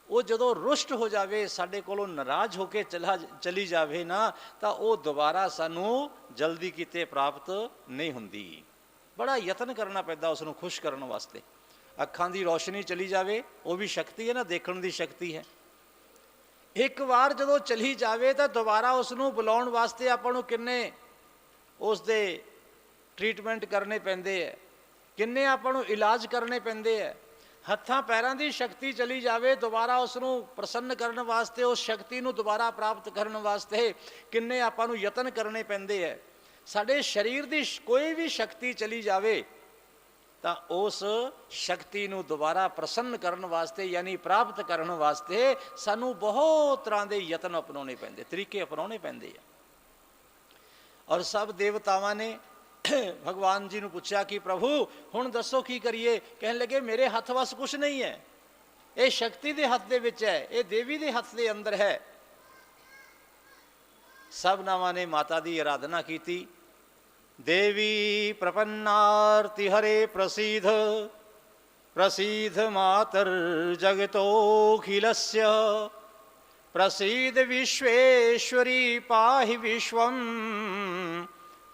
वो जदों रुष्ट हो जाए, साडे कोलों नाराज होकर चली जाए ना, तो वो दोबारा सानू जल्दी किते प्राप्त नहीं हुंदी। बड़ा यतन करना पैदा उसनूं खुश करने वास्ते। अखां की रोशनी चली जाए, वो भी शक्ति है ना, देखण की शक्ति है। एक बार जदों चली जाए तो दोबारा उसनूं बुलाउण वास्ते आपां नूं किन्ने उसदे ट्रीटमेंट करने पैंदे है, किन्ने आपां नूं इलाज करने पैंदे है। हत्थां पैरां दी शक्ति चली जाए, दोबारा उसनूं प्रसन्न करने वास्ते, उस शक्ति नूं दोबारा प्राप्त करने वास्ते किन्ने आपां नूं यतन करने पैंदे है। साडे शरीर की कोई भी शक्ति चली जाए तो उस शक्ति नूं दोबारा प्रसन्न करने वास्ते यानी प्राप्त करने वास्ते सानू बहुत तरह के यतन अपनाने पैंदे, तरीके अपनाने पैंदे है। और सब देवतावां ने भगवान जी नूं पूछा कि प्रभु हुण दसो की करिए। कहन लगे मेरे हथ वस कुछ नहीं है, ये शक्ति दे हथ दे विच है, ये देवी दे हथ दे अंदर है। सब नावां ने माता की आराधना की। देवी प्रपन्नार्ति हरे प्रसीद, प्रसीद मातर जगतोखिलस्य, प्रसीद विश्वेश्वरी पाहि विश्वम,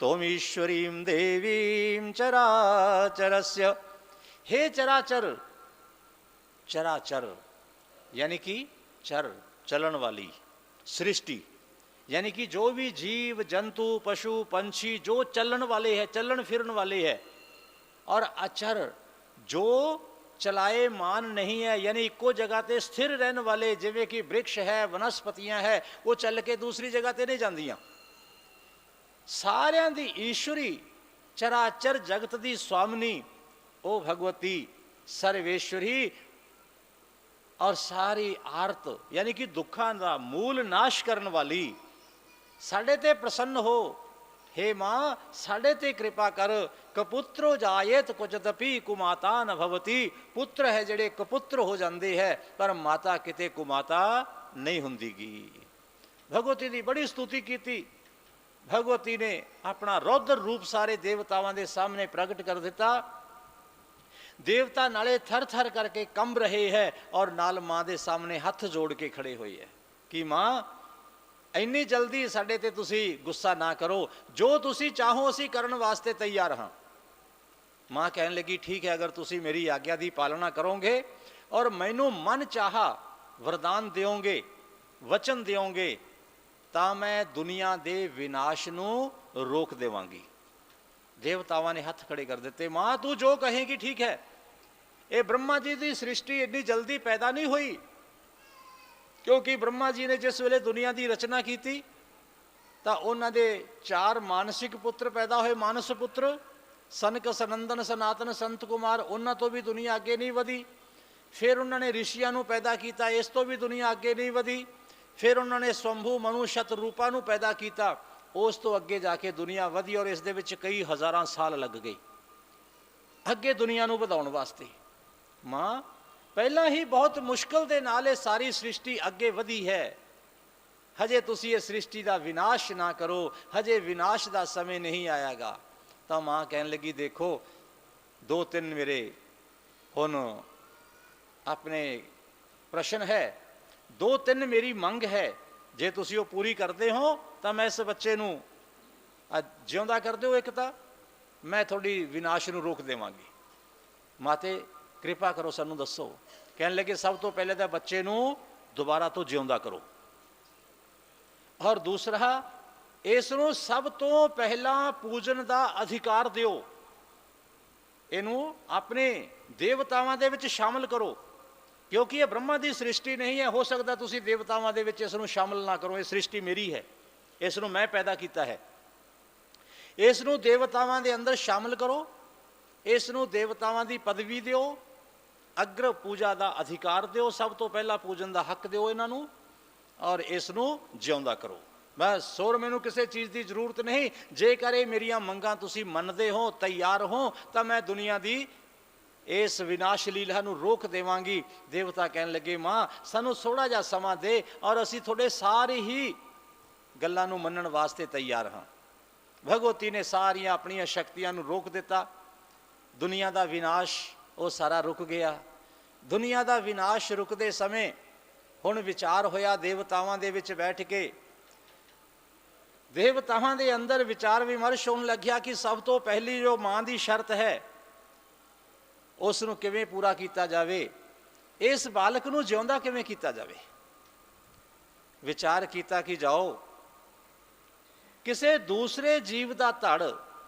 तोमीश्वरीं देवीं चराचरस्य। हे चराचर, चराचर यानी कि चर चलन वाली सृष्टि, यानी कि जो भी जीव जंतु पशु पंछी जो चलन वाले हैं, चलन फिरन वाले हैं, और अचर जो चलाए मान नहीं है, यानी इको जगह ते स्थिर रहने वाले, जिवें कि वृक्ष है वनस्पतियां है, वो चल के दूसरी जगह ते नहीं जांदियां। सारियां दी ईश्वरी चराचर जगत दी स्वामिनी ओ भगवती सर्वेश्वरी, और सारी आरत यानी कि दुखों का मूल नाश करने वाली, साडे ते प्रसन्न हो। हे मां साडे ते कृपा कर। कपुत्रो जायत कुचदपि कुमाता न भवती। पुत्र है जेड़े कपुत्र हो जाते हैं, पर माता किते कुमाता नहीं हुंदीगी। भगवती की बड़ी स्तुति की। भगवती ने अपना रौद्र रूप सारे देवतावां दे सामने प्रगट कर दिता। देवता नाले थर थर करके कंब रहे हैं, और नाल मां दे सामने हथ जोड़ के खड़े हुए है कि मां इन्नी जल्दी साडे ते तुसी गुस्सा ना करो, जो तुसी चाहो असी करने वास्ते तैयार हाँ। मां कहने लगी ठीक है, अगर तुसी मेरी आज्ञा की पालना करोगे और मैनू मन चाहा वरदान दोगे, वचन दोगे, तो मैं दुनिया दे विनाश नू रोक देवांगी। देवतावां ने हाथ खड़े कर देते। मां तू जो कहेगी ठीक है। ये ब्रह्मा जी की सृष्टि इतनी जल्दी पैदा नहीं हुई, क्योंकि ब्रह्मा जी ने जिस वेले दुनिया की रचना की थी तो उन्होंने 4 मानसिक पुत्र पैदा हुए। मानस पुत्र सनक सनंदन सनातन संत कुमार, उन्होंने तो भी दुनिया अगे नहीं वधी। फिर उन्होंने ऋषियों को पैदा किया, इस तो भी दुनिया अगे नहीं वधी। फिर उन्होंने स्वंभू मनु शतरूपा को पैदा किया, उस तो अगे जाके दुनिया वधी, और इस दे विच कई हज़ारां साल लग गए अगे दुनिया को वधाउण वास्ते। मां पहला ही बहुत मुश्किल दे नाल ये सारी सृष्टि अगे वधी है। हजे तुसी ये सृष्टि का विनाश ना करो, हजे विनाश का समय नहीं आएगा। तो मां कहन लगी देखो 2-3 मेरे हुण अपने प्रश्न है, 2-3 मेरी मंग है, जे तुसी वो पूरी करते हो तो मैं इस बच्चे नूं जिउंदा कर दो, एक तो मैं थोड़ी विनाश नूं रोक देवांगी। माते कृपा करो सानू दसो। कहने लगे सब तो पहले तो बच्चे नूं दोबारा तो जिउंदा करो, और दूसरा इसनूं सब तो पहला पूजन का अधिकार दिओ, इनू अपने देवतावां दे विच शामिल करो, क्योंकि ये ब्रह्मा की सृष्टि नहीं है। हो सकता तुसी देवतावां दे विच इस नूं शामिल ना करो, ये सृष्टि मेरी है, इस नूं मैं पैदा किया है। इस नूं देवतावां दे अंदर शामिल करो, इस नूं देवतावां दी पदवी दिओ, अग्र पूजा का अधिकार दिओ, सब तो पहला पूजन का हक दिओ इन्हां नूं, और इस नूं जिउंदा करो। बस होर मैनूं किसी चीज़ की जरूरत नहीं। जेकर ये मेरिया मंगां तुसी मनदे हो, तैयार हो, तो मैं दुनिया की इस विनाश लीला नूं रोक देवांगी। देवता कहन लगे मां सानू थोड़ा जा समा दे और असी थोड़े सारे ही गल्लां नूं मनण वास्ते तैयार हाँ। भगवती ने सारिया अपनिया शक्तियां नूं रोक दिता। दुनिया का विनाश वो सारा रुक गया। दुनिया का विनाश रुकते समय हुण विचार होया देवतावां दे विच बैठ के, देवतावां दे अंदर विचार विमर्श होने लग्या कि सब तो पहली जो मां की शर्त है उस नूं किवें पूरा किया जाए, इस बालक नूं जिउंदा किवें किया जाए। विचार किया कि जाओ किसी दूसरे जीव का धड़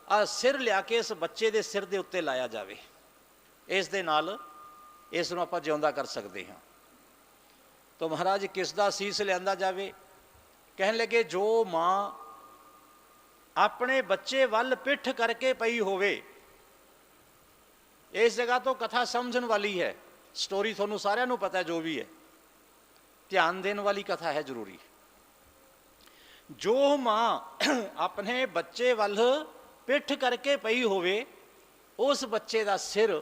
आ सिर लिया के इस बच्चे के सिर के उत्ते लाया जाए, इस दे नाल इस नूं आपां जिउंदा कर सकते हाँ। तो महाराज किसका सीस लिया जाए? कहन लगे जो मां अपने बच्चे वल पिठ करके पई होवे। इस जगह तो कथा समझण वाली है, स्टोरी थोनू सारिਆਂ ਨੂੰ पता है, जो भी है ध्यान देने वाली कथा है जरूरी। जो मां अपने बच्चे वल पिठ करके पई होवे, उस बच्चे का सिर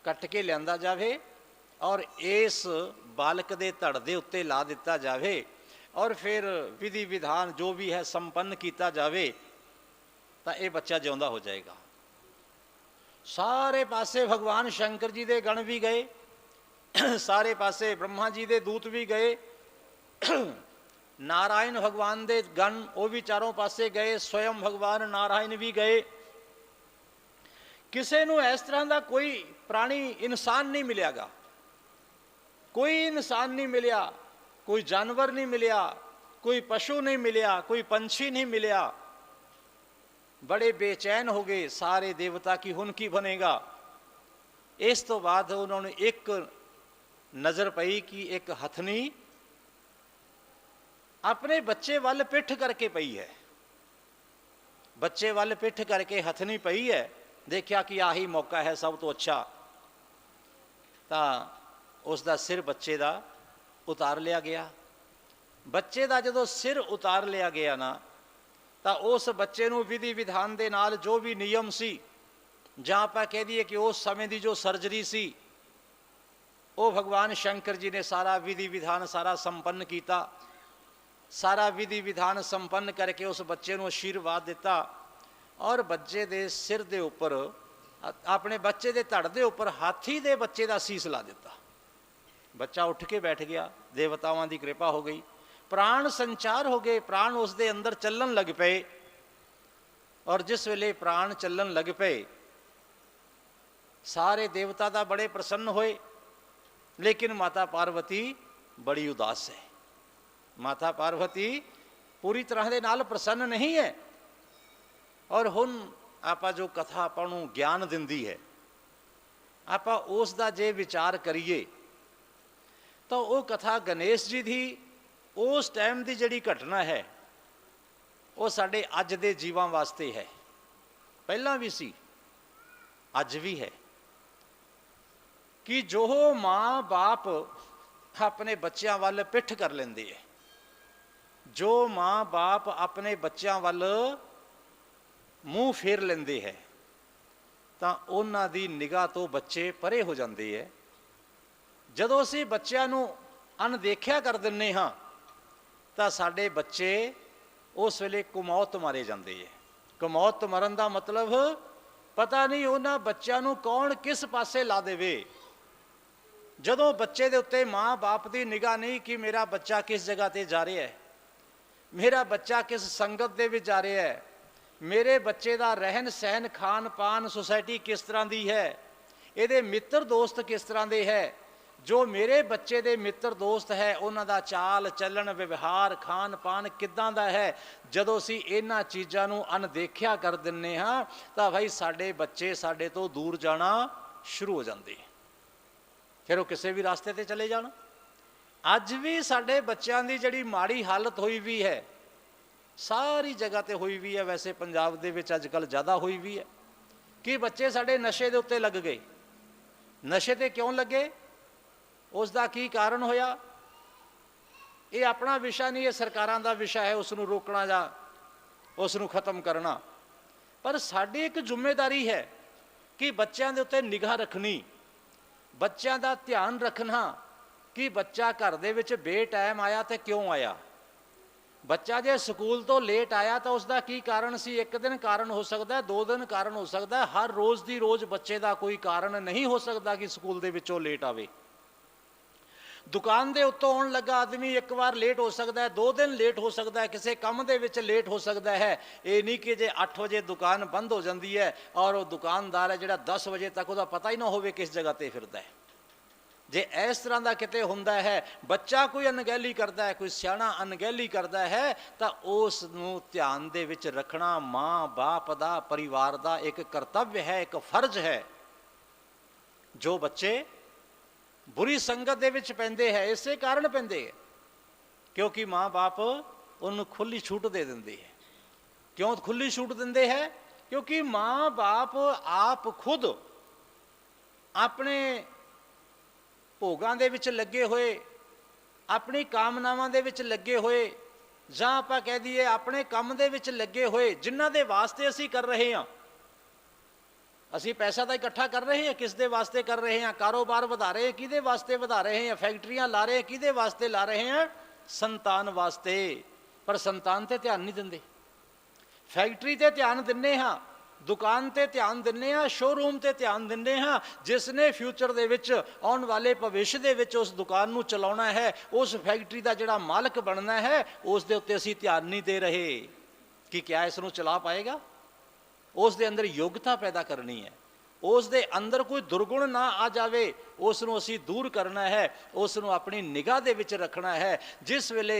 कट के लिया जाए और इस बालक के धड़ के उत्ते ला दिता जाए और फिर विधि विधान जो भी है संपन्न किया जाए, तो यह बच्चा जिउंदा हो जाएगा। सारे पासे भगवान शंकर जी के गण भी गए, सारे पासे ब्रह्मा जी के दूत भी गए, नारायण भगवान के गण वो भी चारों पासे गए, स्वयं भगवान नारायण भी गए। किसी नूं इस तरह का कोई प्राणी इंसान नहीं मिलेगा, कोई इंसान नहीं मिलिया, कोई जानवर नहीं मिलिया, कोई पशु नहीं मिलिया, कोई पंछी नहीं मिलिया। बड़े बेचैन हो गए सारे देवता की हुन की बनेगा। इस तो बाद उन्होंने एक नज़र पई कि एक हथनी अपने बच्चे वाल पिठ करके पई है, बच्चे वाल पिठ करके हथनी पई है। देखा कि आही मौका है सब तो अच्छा, तो उसका सिर बच्चे का उतार लिया गया। बच्चे का जो सिर उतार लिया गया ना, तो उस बच्चे नूं विधि विधान दे नाल जो भी नियम सी, जां आपां कह दईए कि उस समय की जो सर्जरी सी, वो भगवान शंकर जी ने सारा विधि विधान सारा संपन्न किया। सारा विधि विधान संपन्न करके उस बच्चे नूं आशीर्वाद दिता और बच्चे दे सिर दे उपर, अपने बच्चे दे धड़ दे उपर हाथी दे बच्चे का सीस ला दिता। बच्चा उठ के बैठ गया, देवतावां की कृपा हो गई, प्राण संचार हो गए, प्राण उसके अंदर चलन लग पे। और जिस वेले प्राण चलन लग पे, सारे देवता दा बड़े प्रसन्न होए, लेकिन माता पार्वती बड़ी उदास है। माता पार्वती पूरी तरह दे नाल प्रसन्न नहीं है। और हुण आपां जो कथा आपां नूं ज्ञान दिंदी है, आपां उस दा जे विचार करिए तो वो कथा गणेश जी की उस टाइम की जिहड़ी घटना है, वो साडे अज दे जीवां वास्ते है। पहला भी सी, अज भी है कि जो माँ बाप अपने बच्चों वाल पिठ कर लेंदे है, जो माँ बाप अपने बच्चों वाल मूँह फेर लेंदे है, तो उन्हां दी निगाह तो बच्चे परे हो जाते है। जदों असीं बच्चों नूं अनदेखिया कर दिंदे हाँ, तो साडे बच्चे उस वेले कुमौत मारे जाते हैं। कुमौत मरन का मतलब पता नहीं उन्हां बच्चों नूं कौन किस पासे ला देवे। जदों बच्चे दे उत्ते माँ बाप की निगाह नहीं कि मेरा बच्चा किस जगह ते जा रहा है, मेरा बच्चा किस संगत दे विच जा रहा है, मेरे बच्चे का रहन सहन खान पान सोसाइटी किस तरह की है, ये मित्र दोस्त किस तरह के है, जो मेरे बच्चे के मित्र दोस्त है उन्हां दा चाल चलन व्यवहार खान पान किदां दा है। जदों असीं इन्हां चीज़ां नूं अनदेखिया कर दिंदे हाँ, तो भाई साडे बच्चे साडे तो दूर जाना शुरू हो जाते। फिर वो किसी भी रास्ते ते चले जाण। अज भी साडे बच्चों की जिहड़ी माड़ी हालत हुई भी है, सारी जगह ते हुई भी है, वैसे पंजाब दे विच अजकल ज़्यादा हुई भी है कि बच्चे साडे नशे दे उत्ते लग गए। नशे ते क्यों लगे, उसका की कारण होया, ये अपना विषय नहीं, ये सरकारां दा विषय है, उसनूं रोकना जा उसनूं खत्म करना। पर साडी एक जिम्मेदारी है कि बच्चों के उत्ते निगाह रखनी, बच्चों का ध्यान रखना कि बच्चा घर दे विच बेटाइम आया तो क्यों आया। बच्चा जे स्कूल तो लेट आया तो उसका की कारण सी, एक दिन कारण हो सकता है, 2 दिन कारण हो सकता है, हर रोज़ की रोज़ बच्चे का कोई कारण नहीं हो सकता कि स्कूल दे विचों लेट आवे। दुकान के उत्तों आउण लगा आदमी एक बार लेट हो सकता है, 2 दिन लेट हो सकता है, किसी काम दे विच लेट हो सकता है। ये नहीं कि जे 8 बजे दुकान बंद हो जाती है और वो दुकानदार है जिहड़ा 10 बजे तक उसका पता ही ना हो किस जगह पर फिरदा है। जे इस तरह का किते हुंदा है, बच्चा कोई अनगहली करता है, कोई सियाणा अनगहली करता है, तो उसनूं ध्यान दे विच रखना माँ बाप दा, परिवार का एक कर्तव्य है, एक फर्ज है। जो बच्चे बुरी संगत दे विच पैंदे है, इसे कारण पैंदे है क्योंकि माँ बाप उन्होंने खुली छूट दे देंदे है। क्यों खुली छूट देंदे है? क्योंकि माँ बाप आप खुद अपने भोगां दे विच लगे हुए, अपनी कामनावां दे विच लगे हुए, जां आपां कह दईए अपने काम दे विच लगे हुए, जिन्हां दे वास्ते असीं कर रहे हैं। असीं पैसा तो इकट्ठा कर रहे हैं, किस दे वास्ते कर रहे हैं? कारोबार वधा रहे हैं, किहदे वास्ते वधा रहे हैं? फैक्ट्रियां ला रहे हैं, किहदे वास्ते ला रहे हैं? संतान वास्ते। पर संतान ते ध्यान नहीं दिंदे। फैक्ट्री ते ध्यान दिन्ने हाँ, दुकान ते ध्यान दिन्ने हाँ, शोरूम ते ध्यान दिन्ने हाँ, जिसने फ्यूचर दे विच आउण वाले भविष्य दे विच उस दुकान नूं चलाउणा है, उस फैक्ट्री का जिहड़ा मालक बनना है, उस दे उत्ते असीं ध्यान नहीं दे रहे कि क्या इसनूं चला पाएगा। उस दे अंदर योग्यता पैदा करनी है, उस दे अंदर कोई दुर्गुण ना आ जावे, उसनूं असीं दूर करना है, उसनूं अपनी निगाह दे विच रखना है। जिस वेले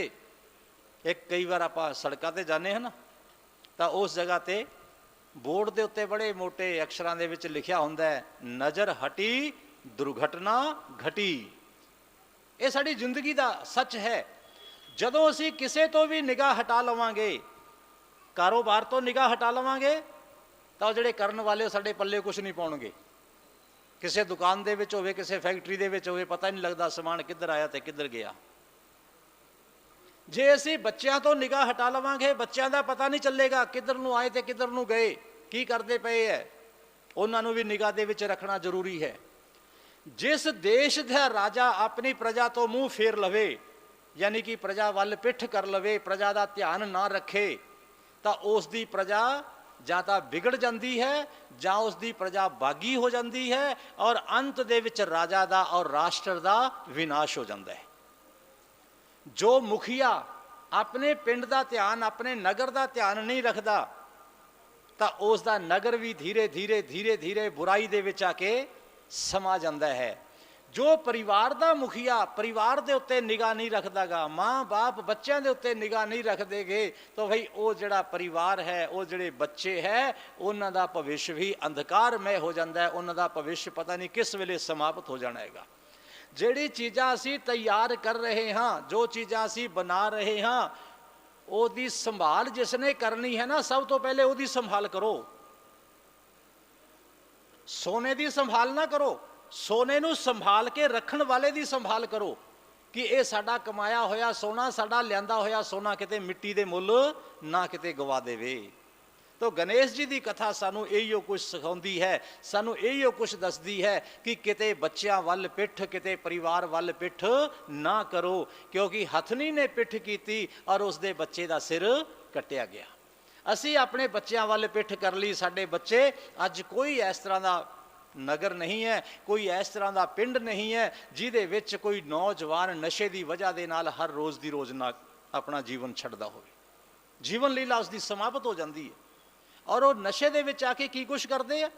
एक कई बार आपां सड़कां ते जाने हैं ना, तो उस जगह ते बोर्ड के उत्ते बड़े मोटे अक्षरां दे विच लिखिया हुंदा है, नज़र हटी दुर्घटना घटी। ये साडी जिंदगी का सच है। जदों असीं किसे तो भी निगाह हटा लवांगे, कारोबार तो निगाह हटा लवांगे, तो जिहड़े करन वाले साडे पल्ले कुछ नहीं पाउणगे। किसी दुकान दे विच होवे, किसी फैक्ट्री दे विच होवे, पता नहीं लगता समान किधर आया तो किधर गया। जे असीं बच्चों तो निगाह हटा लवांगे, बच्चों का पता नहीं चलेगा किधर नूं आए तो किधर नूं गए, की करते पे है, उन्होंने भी निगाह दे विच रखना जरूरी है। जिस देश का राजा अपनी प्रजा तो मूँह फेर लवे, यानी कि प्रजा वल पिठ कर लवे, प्रजा का ध्यान ना रखे, तो उसकी प्रजा जां तां बिगड़ जाती है, जां उसकी प्रजा बागी हो जाती है, और अंत दे विच राजा का और राष्ट्र का विनाश हो जाता है। जो मुखिया अपने पिंड का ध्यान, अपने नगर का ध्यान नहीं रखता, तो उसका नगर भी धीरे धीरे धीरे धीरे बुराई दे विच आके समा जाता है। जो परिवार का मुखिया परिवार के उत्ते निगाह नहीं रखता गा, माँ बाप बच्चों के उत्ते निगाह नहीं रखते गे, तो भाई वो जिहड़ा परिवार है, वो जिहड़े बच्चे है, उन्हां दा भविष्य भी अंधकारमय हो जाता है। उन्हां दा भविष्य पता नहीं किस वेले समाप्त हो जाना है। जिहड़ी चीज़ां असीं तैयार कर रहे हाँ, जो चीज़ां असीं बना रहे हाँ, ओदी संभाल जिसने करनी है ना, सब तो पहले ओदी संभाल करो। सोने की संभाल ना करो, सोने नूं संभाल के रखण वाले की संभाल करो कि ये साडा कमाया होया सोना, साडा लियांदा होया सोना किते मिट्टी दे मुल ना किते गवा देवे। तो गणेश जी की कथा सानू इहो कुछ सिखाउंदी है, सानू इहो कुछ दसदी है कि किते बच्चों वल पिठ, किते परिवार वल पिठ ना करो, क्योंकि हथनी ने पिठ की और उसके बच्चे का सिर कट्टिया गया। असी अपने बच्चों वल पिठ कर ली, साडे बच्चे अज कोई इस तरह का नगर नहीं है, कोई इस तरह का पिंड नहीं है जिहदे विच कोई नौजवान नशे की वजह दे नाल हर रोज़ की रोज़ ना अपना जीवन छड्डदा होवे। जीवन लीला उसकी समाप्त हो जाती है। और वो नशे दे विच आके की कुछ करते हैं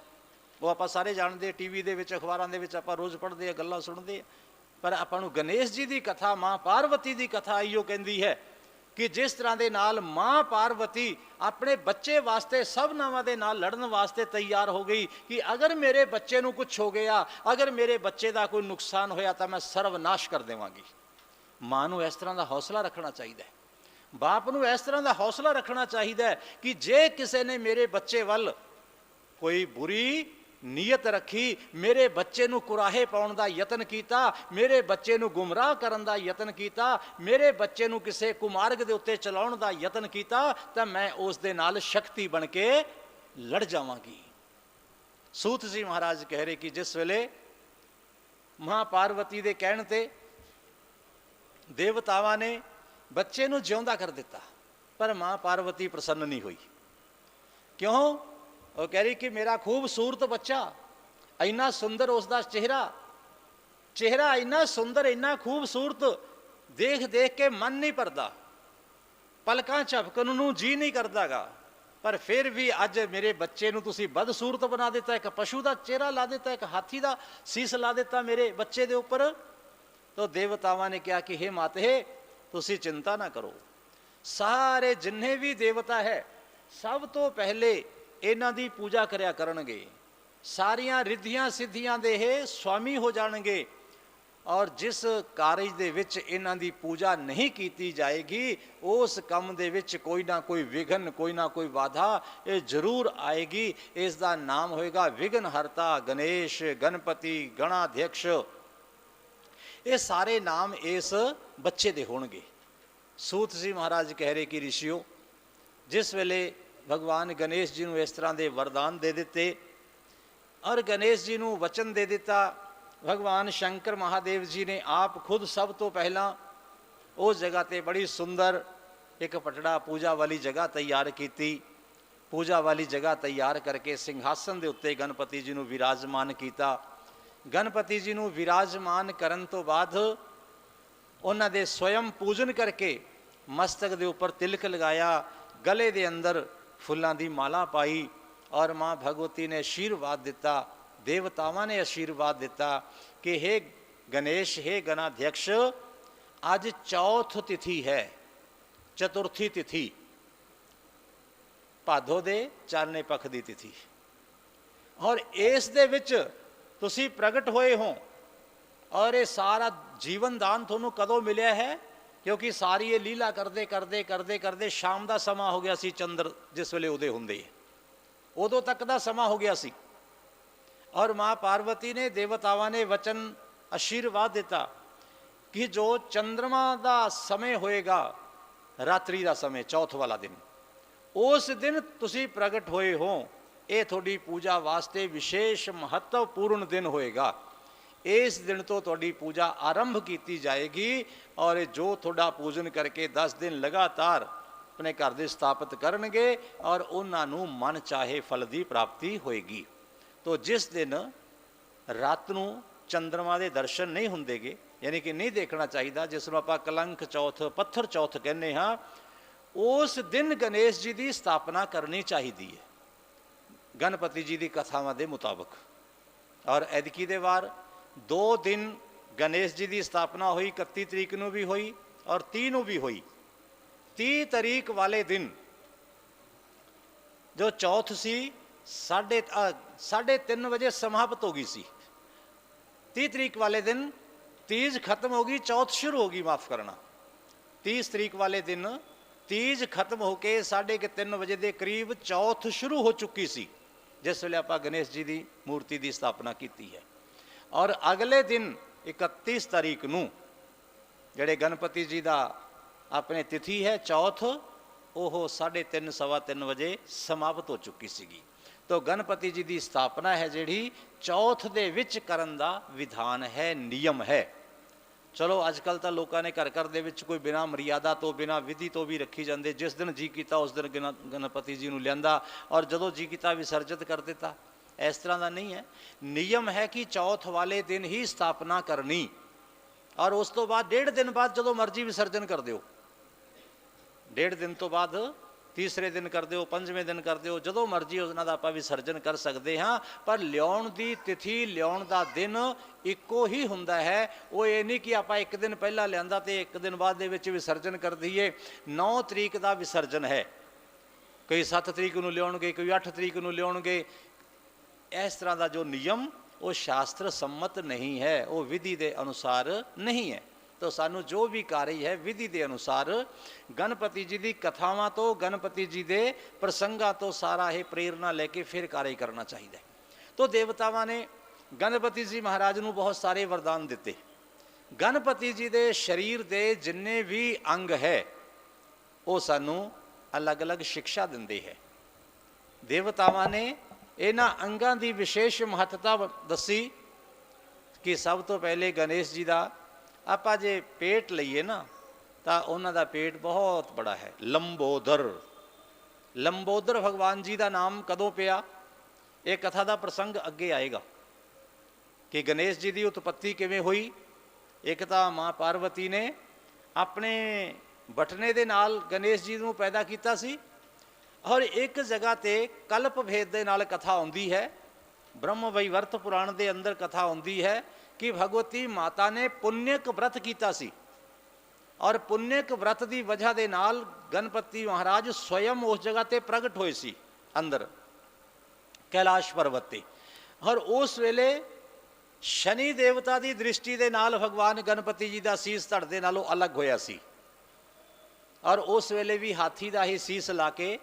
वो आप सारे जानते, टीवी दे विच अखबारां दे विच आपां रोज़ पढ़ते हैं, गल्लां सुनते हैं। पर आपां नूं गणेश जी की कथा, माँ पार्वती की कथा इहो कहती है कि जिस तरह के नाल माँ पार्वती अपने बच्चे वास्ते सबनावां दे नाल लड़न वास्ते तैयार हो गई कि अगर मेरे बच्चे नूं कुछ हो गया, अगर मेरे बच्चे का कोई नुकसान होया तो मैं सर्वनाश कर देवांगी। माँ नूं इस तरह का हौसला रखना चाहिए, बाप नूं इस तरह का हौसला रखना चाहिए कि जे किसी ने मेरे बच्चे वल कोई बुरी नीयत रखी, मेरे बच्चे नूं कुराहे पाउण दा यतन कीता, मेरे बच्चे नूं गुमराह करन दा यतन कीता, मेरे बच्चे नूं किसी कुमार्ग दे उत्ते चलाउण दा यतन कीता, तो मैं उस दे नाल शक्ति बन के लड़ जावांगी। सूत जी महाराज कह रहे कि जिस वेले मां पार्वती दे कहण ते देवतावां ने बच्चे नूं जिउंदा कर दिता, पर मां पार्वती प्रसन्न नहीं हुई। क्यों? वो कह रही कि मेरा खूबसूरत बच्चा, इन्ना सुंदर उसका चेहरा, चेहरा इन्ना सुंदर इन्ना खूबसूरत, देख देख के मन नहीं भरता, पलकां झपकन नूं जी नहीं करदागा, पर फिर भी अज मेरे बच्चे नूं तुसीं बदसूरत बना दिता, एक पशु का चेहरा ला दिता, एक हाथी का सीस ला दिता मेरे बच्चे दे उपर। तो देवतावां ने कहा कि हे माते तुसीं चिंता ना करो, सारे जिन्ने भी देवता है सब तो पहले इन्हां दी पूजा करया करनगे, सारियां रिद्धियां सिद्धियां दे हे स्वामी हो जाणगे, और जिस कारज दे विच इन्हां दी पूजा नहीं कीती जाएगी उस काम दे विच कोई ना कोई विघन, कोई ना कोई बाधा ये जरूर आएगी। इसका नाम होएगा विघन हरता गणेश, गणपति, गणाध्यक्ष, ये सारे नाम इस बच्चे दे होणगे। सूत जी महाराज कह रहे कि ऋषियों, जिस वेले भगवान गणेश जी नूं इस तरह के वरदान दे दिते और गणेश जी नूं वचन दे दिता, भगवान शंकर महादेव जी ने आप खुद सब तो पहला उस जगह ते बड़ी सुंदर एक पटड़ा पूजा वाली जगह तैयार की, पूजा वाली जगह तैयार करके सिंघासन दे उत्ते गणपति जी नूं विराजमान किया। गणपति जी नूं विराजमान करन तो बाद उन्हां दे स्वयं पूजन करके मस्तक दे उपर तिलक लगाया, गले दे अंदर फुल्लां दी माला पाई और माँ भगवती ने आशीर्वाद दिता, देवतावां ने आशीर्वाद दिता कि हे गणेश, हे गणाध्यक्ष, आज चौथ तिथि है, चतुर्थी तिथि, भादो दे चारने पख दी तिथि, और इस दे विच तुसी प्रगट होए हो, और ये सारा जीवन दान थोनों कदों मिलिया है? क्योंकि सारी ये लीला करते करते करते करते शाम का समा हो गया सी, चंद्र जिस वेले उदय होंदे उदों तक का समा हो गया सी, और माँ पार्वती ने देवतावां ने वचन आशीर्वाद दिता कि जो चंद्रमा का समय होएगा, रात्रि का समय, चौथ वाला दिन, उस दिन तुसी प्रगट होए हो, ये थोड़ी पूजा वास्ते विशेष महत्वपूर्ण दिन होएगा, इस दिन तो थोड़ी पूजा आरंभ की जाएगी, और जो थोड़ा पूजन करके 10 दिन लगातार अपने घर दे स्थापित करनगे और उन्होंने मन चाहे फल की प्राप्ति होएगी। तो जिस दिन रात नूं चंद्रमा के दर्शन नहीं होंदेगे, यानी कि नहीं देखना चाहिए, जिसनों आपां कलंक चौथ, पत्थर चौथ कहने हाँ, उस दिन गणेश जी की स्थापना करनी चाहिए है गणपति जी की कथावां दे मुताबक। और एदकी दे वार 2 दिन गणेश जी की स्थापना हुई, 31 तरीक नूं भी हुई और 30 नूं भी हुई। 30 तारीख वाले दिन जो चौथ सी 3:30 बजे समाप्त हो गई सी। 30 तारीख वाले दिन तीज खत्म होगी, चौथ शुरू होगी, माफ करना, 30 तारीख वाले दिन तीज खत्म होके 3:30 बजे के करीब चौथ शुरू हो चुकी सी, जिस वेले आपां गणेश जी की मूर्ति की स्थापना की है। और अगले दिन 31 तारीख नूं जिहड़े गणपति जी का अपने तिथि है चौथ, ओह 3:30 सवा 3 बजे समाप्त हो चुकी सीगी। तो गणपति जी की स्थापना है जिहड़ी चौथ दे विच करन दा विधान है, नियम है। चलो अजकल तो लोगों ने घर घर दे विच कोई बिना मर्यादा तो बिना विधि तो भी रखी जाते, जिस दिन जी किया उस दिन गणपति जी नूं लियांदा और जदों जी किया विसर्जित कर दिता। इस तरह का नहीं है, नियम है कि चौथ वाले दिन ही स्थापना करनी, और उस तो बाद 1.5 दिन बाद जो मर्जी विसर्जन कर दो, 1.5 दिन तो बाद तीसरे दिन कर दो, पंजवें दिन कर दो, जदों मर्जी उन्हां दा आपां विसर्जन कर सकते हाँ। पर लियाउण दी तिथि, लियाउण दा दिन इक्को ही हुंदा है। वो ये नहीं कि आपां एक दिन पहला लिआंदा ते एक दिन बाद दे विच विसर्जन कर दईए। 9 तरीक का विसर्जन है, कई 7 तरीक नूं लियाउणगे, कोई 8 तरीक नूं लियाउणगे। इस तरह का जो नियम वो शास्त्र सम्मत नहीं है, वो विधि के अनुसार नहीं है। तो सानू जो भी कार्य है विधि के अनुसार गणपति जी की कथावां तो, गणपति जी के प्रसंगां तो सारा ये प्रेरणा लेके फिर कार्य करना चाहिए। तो देवतावां ने गणपति जी महाराज नूं बहुत सारे वरदान दिते। गणपति जी के शरीर के जिन्ने भी अंग है वो सानू अलग अलग शिक्षा दिंदे है। देवतावां ने इन्हां अंगां की विशेष महत्ता दसी कि सब तो पहले गणेश जी का आपां जे पेट लईए ना तो उन्हां दा पेट बहुत बड़ा है, लंबोदर। लंबोदर भगवान जी का नाम कदों पिया, ये कथा का प्रसंग अगे आएगा कि गणेश जी की उत्पत्ति किवें हुई। एक तो माँ पार्वती ने अपने बटने दे नाल गणेश जी नूं पैदा कीता सी, और एक जगह ते कल्प भेद दे नाल कथा आउंदी है। ब्रह्म वैवर्त पुराण दे अंदर कथा आउंदी है कि भगवती माता ने पुण्यक व्रत कीता सी, और पुण्यक व्रत की वजह दे नाल गणपति महाराज स्वयं उस जगह ते प्रगट होए सी अंदर कैलाश पर्वत ते। और उस वेले शनि देवता की दृष्टि दे नाल भगवान गणपति जी का सीस धड़ दे नालों अलग होया सी, और उस वेले भी हाथी का ही सीस ला के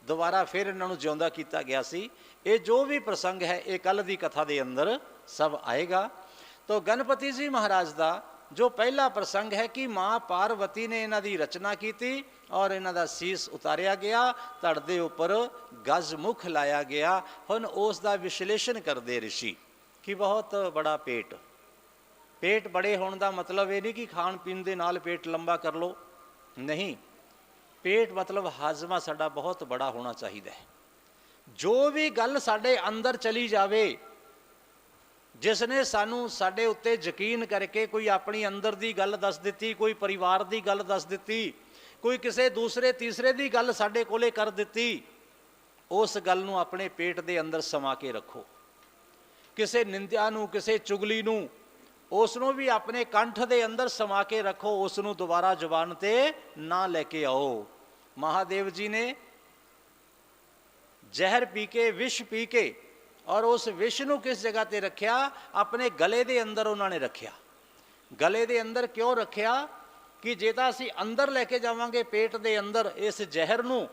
दोबारा फिर इन्हों जिंदा किया गया सी। ये जो भी प्रसंग है ये कल की कथा के अंदर सब आएगा। तो गणपति जी महाराज का जो पहला प्रसंग है कि माँ पार्वती ने इन्हों की रचना की थी और इन्हों का सीस उतारिया गया, धड़ दे उपर गजमुख लाया गया। हुण उसका विश्लेषण करते ऋषि कि बहुत बड़ा पेट, पेट बड़े होने का मतलब ये नहीं कि खाण पीन के नाल पेट लंबा कर लो, नहीं। पेट मतलब हाजमा साडा बहुत बड़ा होना चाहिए। जो भी गल साडे अंदर चली जावे, जिसने सानू साडे उत्ते यकीन करके कोई अपनी अंदर की गल दस दी, कोई परिवार की गल दस दी, कोई किसी दूसरे तीसरे की गल साडे कोले कर दी, उस गल नूं अपने पेट के अंदर समा के रखो। किसी निंदा नूं, किसी चुगली नूं, उसनों भी अपने कंठ के अंदर समा के रखो, उसनों दोबारा जुबान ते ना लेके आओ। महादेव जी ने जहर पी के, विष पी के, और उस विष नूं किस जगह ते रखिया? अपने गले के अंदर उन्होंने रखिया। गले के अंदर क्यों रखिया? कि जे तां असीं अंदर लैके जावांगे पेट के अंदर इस जहर नूं,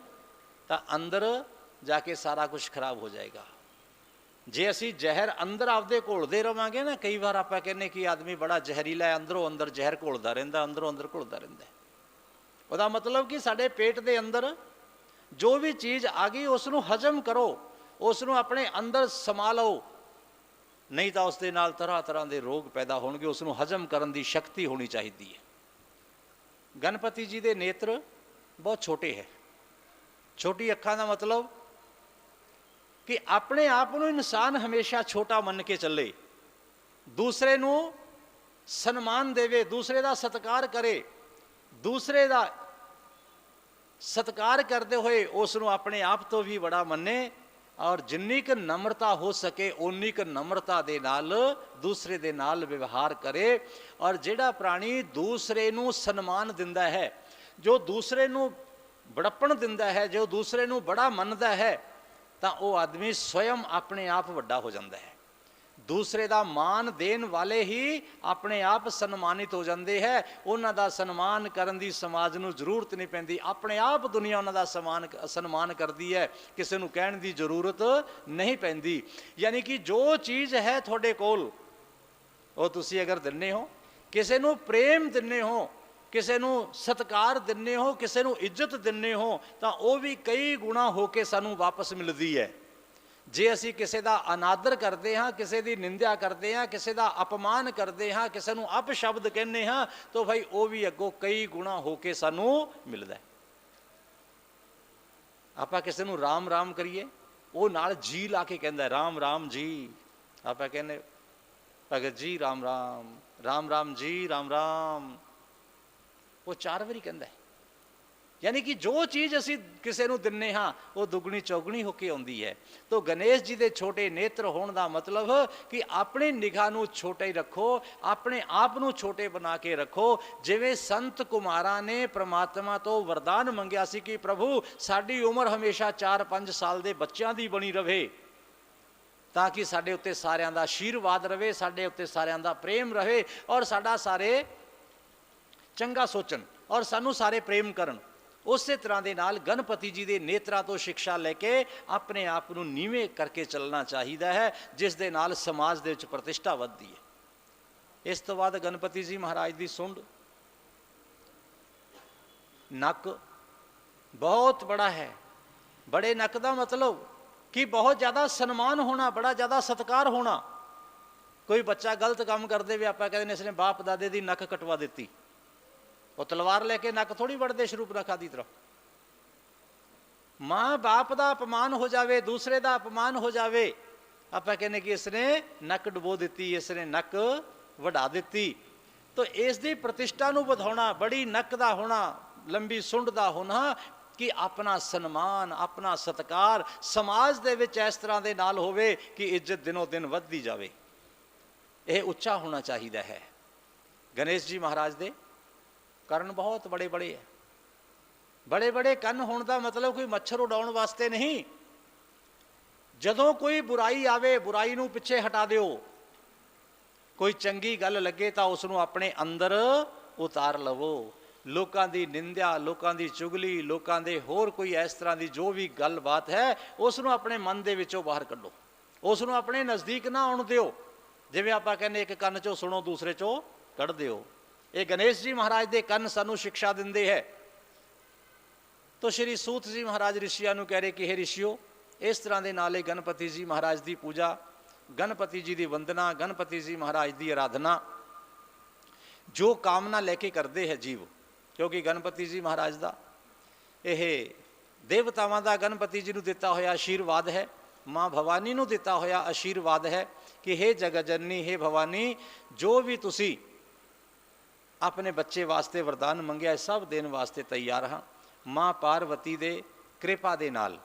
तां अंदर जाके सारा कुछ खराब हो जाएगा। जे असी जहर अंदर आपदे घोलते रवांगे ना, कई बार आप कहने कि आदमी बड़ा जहरीला है, अंदरों अंदर जहर घोलता रहिंदा, अंदरों अंदर घुलता रहिंदा। उसका मतलब कि साडे पेट के अंदर जो भी चीज़ आ गई उसनूं हजम करो, उसनूं अपने अंदर समा लो, नहीं तो उसके नाल तरह तरह के रोग पैदा होणगे। उसनूं हजम करन दी शक्ति होनी चाहिए है। गणपति जी के नेत्र बहुत छोटे है। छोटी अखां का मतलब कि अपने आप को इंसान हमेशा छोटा मन के चले, दूसरे नूं सन्मान देवे, दूसरे का सत्कार करे, दूसरे का सत्कार करते हुए उसनूं अपने आप तो भी बड़ा मने, और जिन्नी क नम्रता हो सके उन्नी क नम्रता दे नाल दूसरे दे नाल व्यवहार करे। और जिहड़ा प्राणी दूसरे नूं सन्मान दिंदा है, जो दूसरे नूं बड़प्पण दिंदा है, जो दूसरे नूं बड़ा मनदा है, तो वह आदमी स्वयं अपने आप वड्डा हो जाता है। दूसरे का मान देन वाले ही अपने आप सन्मानित हो जाते हैं। उन्हों का सन्मान करन दी समाज नूं जरूरत नहीं पैंदी, अपने आप दुनिया उन्हों का सन्मान करती है, किसी नूं कहण दी जरूरत नहीं पैंदी। यानी कि जो चीज़ है थोड़े कोल, वो तुसी अगर दिन्ने हो, किसी नूं प्रेम दिन्ने हो, किसी नूं सत्कार दिन्ने हो, किसी नूं इज्जत दिन्ने हो, तो वह भी कई गुणा होके सानूं वापस मिलती है। जे असी किसी का अनादर करते हाँ, किसी की निंदा करते हैं, किसी का अपमान करते हाँ, किसी को अपशब्द कहने हाँ, तो भाई वो भी अगों कई गुणा होके सानू मिलता है। आप किसी को राम राम करिए, वो नाल जी ला के कहता है राम राम जी। आप कहने भगत जी राम राम, राम राम जी राम राम, वो 4 बारी कहता है। यानी कि जो चीज़ असी किसी को दिन्ने हाँ वो दुगनी चौगनी होके आउंदी है। तो गणेश जी के छोटे नेत्र होने का मतलब कि अपनी निगाह नूं छोटा ही रखो, अपने आप नूं छोटे बना के रखो। जिवें संत कुमारां ने परमात्मा तो वरदान मंगिया सी कि प्रभु साडी उम्र हमेशा 4-5 साल के बच्चों की बनी रहे, ताकि साडे उत्ते सारियां दा आशीर्वाद रहे, साडे उत्ते सारियां दा प्रेम रहे और साडा सारे चंगा सोचन और सानू सारे प्रेम करन। उस तरह के नाल गणपति जी के नेत्रा तो शिक्षा लैके अपने आप को नीवें करके चलना चाहिए है, जिस दे नाल समाज दे विच प्रतिष्ठा वधदी है। इस तो बाद गणपति जी महाराज की सुंड, नक बहुत बड़ा है। बड़े नक का मतलब कि बहुत ज़्यादा सन्मान होना, बड़ा ज़्यादा सत्कार होना। कोई बच्चा गलत काम कर दे, आप कहते हैं इसने बाप दादे की नक कटवा दी, वो तलवार लेके नक थोड़ी बढ़ते शरूपनखा की तरफ। माँ बाप का अपमान हो जाए, दूसरे का अपमान हो जाए, आप कहने कि इसने नक डुबो दी, इसने नक वढ़ा दी। तो इसकी प्रतिष्ठा को बढ़ाना, बड़ी नक का होना, लंबी सुंड का होना कि अपना सन्मान, अपना सत्कार समाज दे विच इस तरह के नाल होवे कि इज्जत दिनों दिन वधदी जाए। यह उच्चा होना चाहिए है। गणेश जी महाराज दे कारण बहुत बड़े बड़े है। बड़े बड़े कन होने का मतलब कोई मच्छर उड़ाउण वास्ते नहीं। जदों कोई बुराई आवे, बुराई नूं पिछे हटा दिओ, कोई चंगी गल लगे तो उसनूं अपने अंदर उतार लवो। लोगों की निंदा, लोगों की चुगली, लोगों के होर कोई इस तरह की जो भी गल बात है उसनूं अपने मन के विचों बाहर कढ़ो, उसनूं अपने नज़दीक ना आउण दिओ। जिवें आपां कहने एक कन चों सुणो दूसरे चों कढ़ दिओ। ये गणेश जी महाराज के कन सानू शिक्षा देंदे है। तो श्री सूत जी महाराज ऋषियों को कह रहे कि हे ऋषियों, इस तरह के नाले गणपति जी महाराज की पूजा, गणपति जी की वंदना, गणपति जी महाराज की आराधना जो कामना लेके करते है जीव, क्योंकि गणपति जी महाराज का यह देवतावां का गणपति जी को दिता होया आशीर्वाद है, माँ भवानी को दिता होया आशीर्वाद है कि हे जगत जननी, हे भवानी, जो भी तुसी अपने बच्चे वास्ते वरदान मंगया सब देने वास्ते तैयार हाँ। माँ पार्वती दे कृपा दे नाल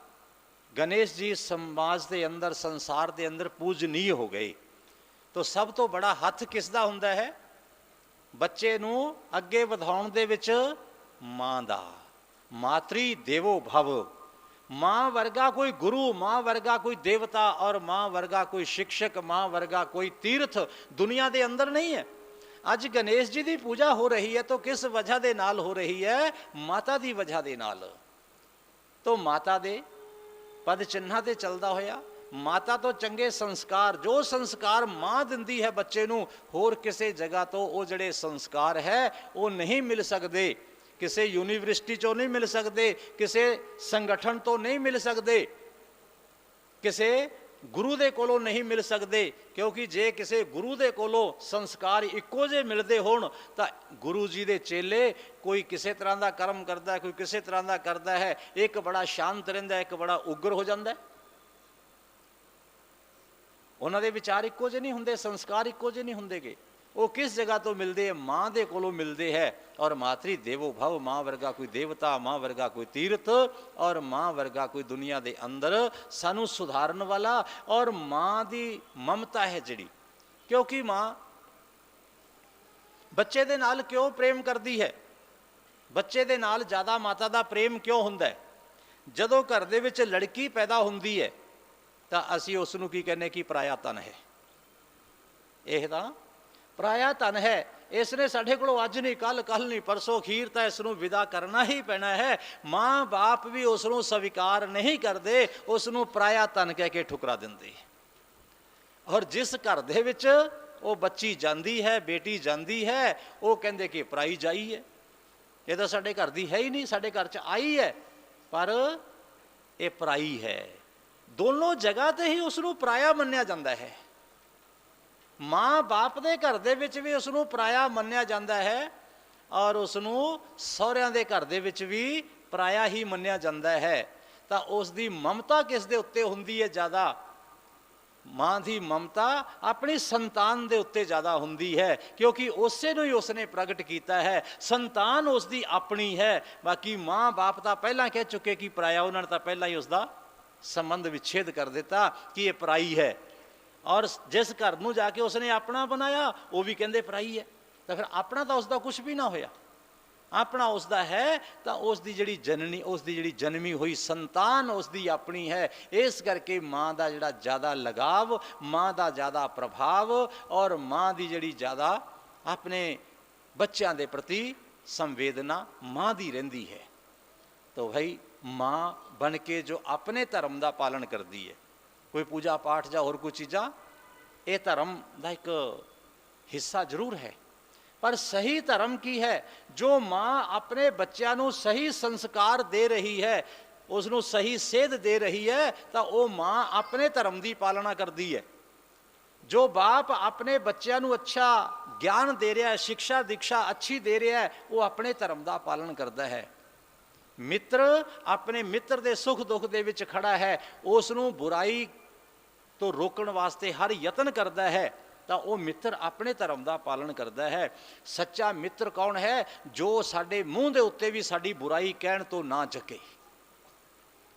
गणेश जी समाज के अंदर, संसार के अंदर पूजनीय हो गए। तो सब तो बड़ा हथ किसदा हुंदा है? बच्चे नूं अगे वधाउण दे विच माँ दा। मातृ देवो भव। माँ वर्गा कोई गुरु, माँ वर्गा कोई देवता और माँ वर्गा कोई शिक्षक, माँ वर्गा कोई तीर्थ दुनिया के अंदर नहीं है। अज गणेश जी की पूजा हो रही है तो किस वजह के नाल हो रही है? माता की वजह के नाल। तो माता दे पद चिन्हां ते चलदा होया, माता तो चंगे संस्कार, जो संस्कार माँ दिंदी है बच्चे नूं, होर किसी जगह तो वो जड़े संस्कार है वो नहीं मिल सकते। किसी यूनीवर्सिटी चो नहीं मिल सकते, किसी संगठन तो नहीं मिल सकते, किसी गुरु दे कोलों नहीं मिल सकते। क्योंकि जे किसी गुरु दे कोलों संस्कार इक्को जे मिलते होण तां गुरु जी दे चेले कोई किसी तरह का कर्म करता है, कोई किसी तरह का करता है, एक बड़ा शांत रहिंदा है, एक बड़ा उग्र हो जाता है। उन्हां दे विचार इक्को जे नहीं हुंदे, संस्कार इक्को जे नहीं हुंदे गे। वो किस जगह तो मिलते हैं? माँ दे कोलों मिलते हैं। और मातृ देवो भव, माँ वर्गा कोई देवता, माँ वर्गा कोई तीर्थ और माँ वर्गा कोई दुनिया के अंदर सानू सुधारन वाला। और माँ की ममता है जिहड़ी, क्योंकि माँ बच्चे दे नाल क्यों प्रेम करती है? बच्चे दे नाल ज़्यादा माता का प्रेम क्यों हुंदा है? जदों घर दे विच लड़की पैदा हुंदी है तो असी उसनूं की कहने कि पराया तन है। यह तां पराया तन है, इसने साढ़े को अज नहीं, कल नहीं, परसों खीर तो इसनों विदा करना ही पैना है। माँ बाप भी उसनों स्वीकार नहीं करते, उसनों पराया तन कह के ठुकरा देंगे। और जिस घर दे विच वो बच्ची जाती है, बेटी जाती है, वो कहते कि पराई जाई है, ये तो साढ़े घर की है ही नहीं, साढ़े घर च आई है पर ये पराई है। दोनों जगह ते ही उसनों पराया मन्निया जाता है। माँ बाप दे घर दे विच भी उसनों पराया मन्निया जाता है और उसनों सहुरियां दे घर दे विच भी पराया ही मन्निया जाता है। तो उसकी ममता किस दे उत्ते हुंदी है ज़्यादा? ਮਾਂ ਦੀ ਮਮਤਾ ਆਪਣੀ ਸੰਤਾਨ ਦੇ ਉੱਤੇ ਜ਼ਿਆਦਾ ਹੁੰਦੀ ਹੈ, ਕਿਉਂਕਿ ਉਸੇ ਨੂੰ ਹੀ ਉਸਨੇ ਪ੍ਰਗਟ ਕੀਤਾ ਹੈ। ਸੰਤਾਨ ਉਸ ਦੀ ਆਪਣੀ ਹੈ, ਬਾਕੀ ਮਾਂ ਬਾਪ ਤਾਂ ਪਹਿਲਾਂ ਕਹਿ ਚੁੱਕੇ ਕਿ ਪਰਾਇਆ, ਉਹਨਾਂ ਨੇ ਤਾਂ ਪਹਿਲਾਂ ਹੀ ਉਸਦਾ ਸੰਬੰਧ ਵਿਛੇਦ ਕਰ ਦਿੱਤਾ ਕਿ ਇਹ ਪਰਾਈ ਹੈ। ਔਰ ਜਿਸ ਘਰ ਨੂੰ ਜਾ ਕੇ ਉਸਨੇ ਆਪਣਾ ਬਣਾਇਆ ਉਹ ਵੀ ਕਹਿੰਦੇ ਪਰਾਈ ਹੈ। ਤਾਂ ਫਿਰ ਆਪਣਾ ਤਾਂ ਉਸਦਾ ਕੁਝ ਵੀ ਨਾ ਹੋਇਆ। ਆਪਣਾ ਉਸਦਾ ਹੈ ਤਾਂ ਉਸ ਦੀ ਜਿਹੜੀ ਜਨਨੀ, ਉਸ ਦੀ ਜਿਹੜੀ ਜਨਮੀ ਹੋਈ ਸੰਤਾਨ ਉਸ ਦੀ ਆਪਣੀ ਹੈ। ਇਸ ਕਰਕੇ ਮਾਂ ਦਾ ਜਿਹੜਾ ਜ਼ਿਆਦਾ ਲਗਾਵ, ਮਾਂ ਦਾ ਜ਼ਿਆਦਾ ਪ੍ਰਭਾਵ ਔਰ ਮਾਂ ਦੀ ਜਿਹੜੀ ਜ਼ਿਆਦਾ ਆਪਣੇ ਬੱਚਿਆਂ ਦੇ ਪ੍ਰਤੀ ਸੰਵੇਦਨਾ ਮਾਂ ਦੀ ਰਹਿੰਦੀ ਹੈ। ਤਾਂ ਭਾਈ ਮਾਂ ਬਣ ਕੇ ਜੋ ਆਪਣੇ ਧਰਮ ਦਾ ਪਾਲਣ ਕਰਦੀ ਹੈ, ਕੋਈ ਪੂਜਾ ਪਾਠ ਜਾਂ ਹੋਰ ਕੋਈ ਚੀਜ਼ਾਂ, ਇਹ ਧਰਮ ਦਾ ਇੱਕ ਹਿੱਸਾ ਜ਼ਰੂਰ ਹੈ। ਪਰ ਸਹੀ ਧਰਮ ਕੀ ਹੈ? ਜੋ ਮਾਂ ਆਪਣੇ ਬੱਚਿਆਂ ਨੂੰ ਸਹੀ ਸੰਸਕਾਰ ਦੇ ਰਹੀ ਹੈ, ਉਸ ਨੂੰ ਸਹੀ ਸੇਧ ਦੇ ਰਹੀ ਹੈ, ਤਾਂ ਉਹ ਮਾਂ ਆਪਣੇ ਧਰਮ ਦੀ ਪਾਲਣਾ ਕਰਦੀ ਹੈ। ਜੋ ਬਾਪ ਆਪਣੇ ਬੱਚਿਆਂ ਨੂੰ ਅੱਛਾ ਗਿਆਨ ਦੇ ਰਿਹਾ ਹੈ, ਸਿੱਖਿਆ ਦੀਕਸ਼ਾ ਅੱਛੀ ਦੇ ਰਿਹਾ ਹੈ, ਉਹ ਆਪਣੇ ਧਰਮ ਦਾ ਪਾਲਣ ਕਰਦਾ ਹੈ। ਮਿੱਤਰ ਆਪਣੇ ਮਿੱਤਰ ਦੇ ਸੁੱਖ ਦੁੱਖ ਦੇ ਵਿੱਚ ਖੜਾ ਹੈ, ਉਸ ਨੂੰ ਬੁਰਾਈ ਤੋਂ ਰੋਕਣ ਵਾਸਤੇ ਹਰ ਯਤਨ ਕਰਦਾ ਹੈ, ਤਾਂ ਉਹ ਮਿੱਤਰ ਆਪਣੇ ਧਰਮ ਦਾ ਪਾਲਣ ਕਰਦਾ ਹੈ। ਸੱਚਾ ਮਿੱਤਰ ਕੌਣ ਹੈ? ਜੋ ਸਾਡੇ ਮੂੰਹ ਦੇ ਉੱਤੇ ਵੀ ਸਾਡੀ ਬੁਰਾਈ ਕਹਿਣ ਤੋਂ ਨਾ ਝਕੇ,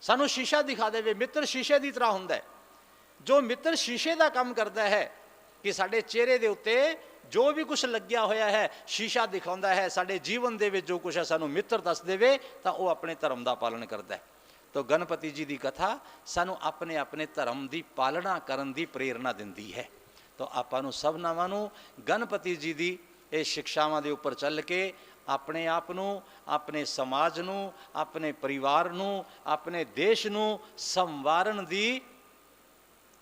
ਸਾਨੂੰ ਸ਼ੀਸ਼ਾ ਦਿਖਾ ਦੇਵੇ। ਮਿੱਤਰ ਸ਼ੀਸ਼ੇ ਦੀ ਤਰ੍ਹਾਂ ਹੁੰਦਾ ਹੈ। ਜੋ ਮਿੱਤਰ ਸ਼ੀਸ਼ੇ ਦਾ ਕੰਮ ਕਰਦਾ ਹੈ ਕਿ ਸਾਡੇ ਚਿਹਰੇ ਦੇ ਉੱਤੇ ਜੋ ਵੀ ਕੁਛ ਲੱਗਿਆ ਹੋਇਆ ਹੈ ਸ਼ੀਸ਼ਾ ਦਿਖਾਉਂਦਾ ਹੈ, ਸਾਡੇ ਜੀਵਨ ਦੇ ਵਿੱਚ ਜੋ ਕੁਛ ਹੈ ਸਾਨੂੰ ਮਿੱਤਰ ਦੱਸ ਦੇਵੇ, ਤਾਂ ਉਹ ਆਪਣੇ ਧਰਮ ਦਾ ਪਾਲਣ ਕਰਦਾ ਹੈ। ਤਾਂ ਗਣਪਤੀ ਜੀ ਦੀ ਕਥਾ ਸਾਨੂੰ ਆਪਣੇ ਆਪਣੇ ਧਰਮ ਦੀ ਪਾਲਣਾ ਕਰਨ ਦੀ ਪ੍ਰੇਰਨਾ ਦਿੰਦੀ ਹੈ। ਤਾਂ ਆਪਾਂ ਨੂੰ ਸਭਨਾਵਾਂ ਨੂੰ ਗਣਪਤੀ ਜੀ ਦੀ ਇਹ ਸਿੱਖਿਆਵਾਂ ਦੇ ਉੱਪਰ ਚੱਲ ਕੇ ਆਪਣੇ ਆਪ ਨੂੰ, ਆਪਣੇ ਸਮਾਜ ਨੂੰ, ਆਪਣੇ ਪਰਿਵਾਰ ਨੂੰ, ਆਪਣੇ ਦੇਸ਼ ਨੂੰ ਸੰਵਾਰਨ ਦੀ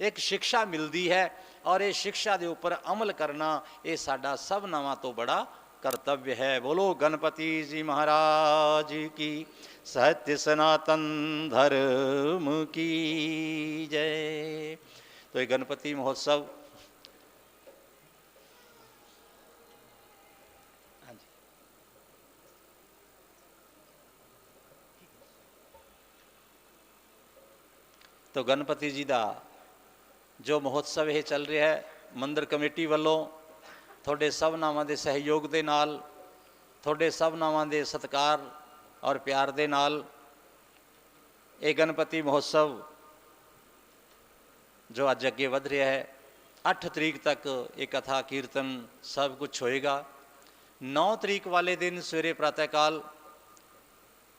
ਇੱਕ ਸਿੱਖਿਆ ਮਿਲਦੀ ਹੈ। ਔਰ ਇਹ ਸਿੱਖਿਆ ਦੇ ਉੱਪਰ ਅਮਲ ਕਰਨਾ ਇਹ ਸਾਡਾ ਸਭਨਾਵਾਂ ਤੋਂ ਬੜਾ कर्तव्य है। बोलो गणपति जी महाराज की, सत्य सनातन धर्म की जय। तो ये गणपति महोत्सव तो गणपति जी का जो महोत्सव ये चल रहा है मंदिर कमेटी वालों ਤੁਹਾਡੇ ਸਭਨਾਵਾਂ ਦੇ ਸਹਿਯੋਗ ਦੇ ਨਾਲ, ਤੁਹਾਡੇ ਸਭਨਾਵਾਂ ਦੇ ਸਤਿਕਾਰ ਔਰ ਪਿਆਰ ਦੇ ਨਾਲ ਇਹ ਗਣਪਤੀ ਮਹੋਤਸਵ ਜੋ ਅੱਜ ਅੱਗੇ ਵਧ ਰਿਹਾ ਹੈ, 8 ਤਰੀਕ ਤੱਕ ਇਹ ਕਥਾ ਕੀਰਤਨ ਸਭ ਕੁਝ ਹੋਏਗਾ। 9 ਤਰੀਕ ਵਾਲੇ ਦਿਨ ਸਵੇਰੇ ਪ੍ਰਾਤःਕਾਲ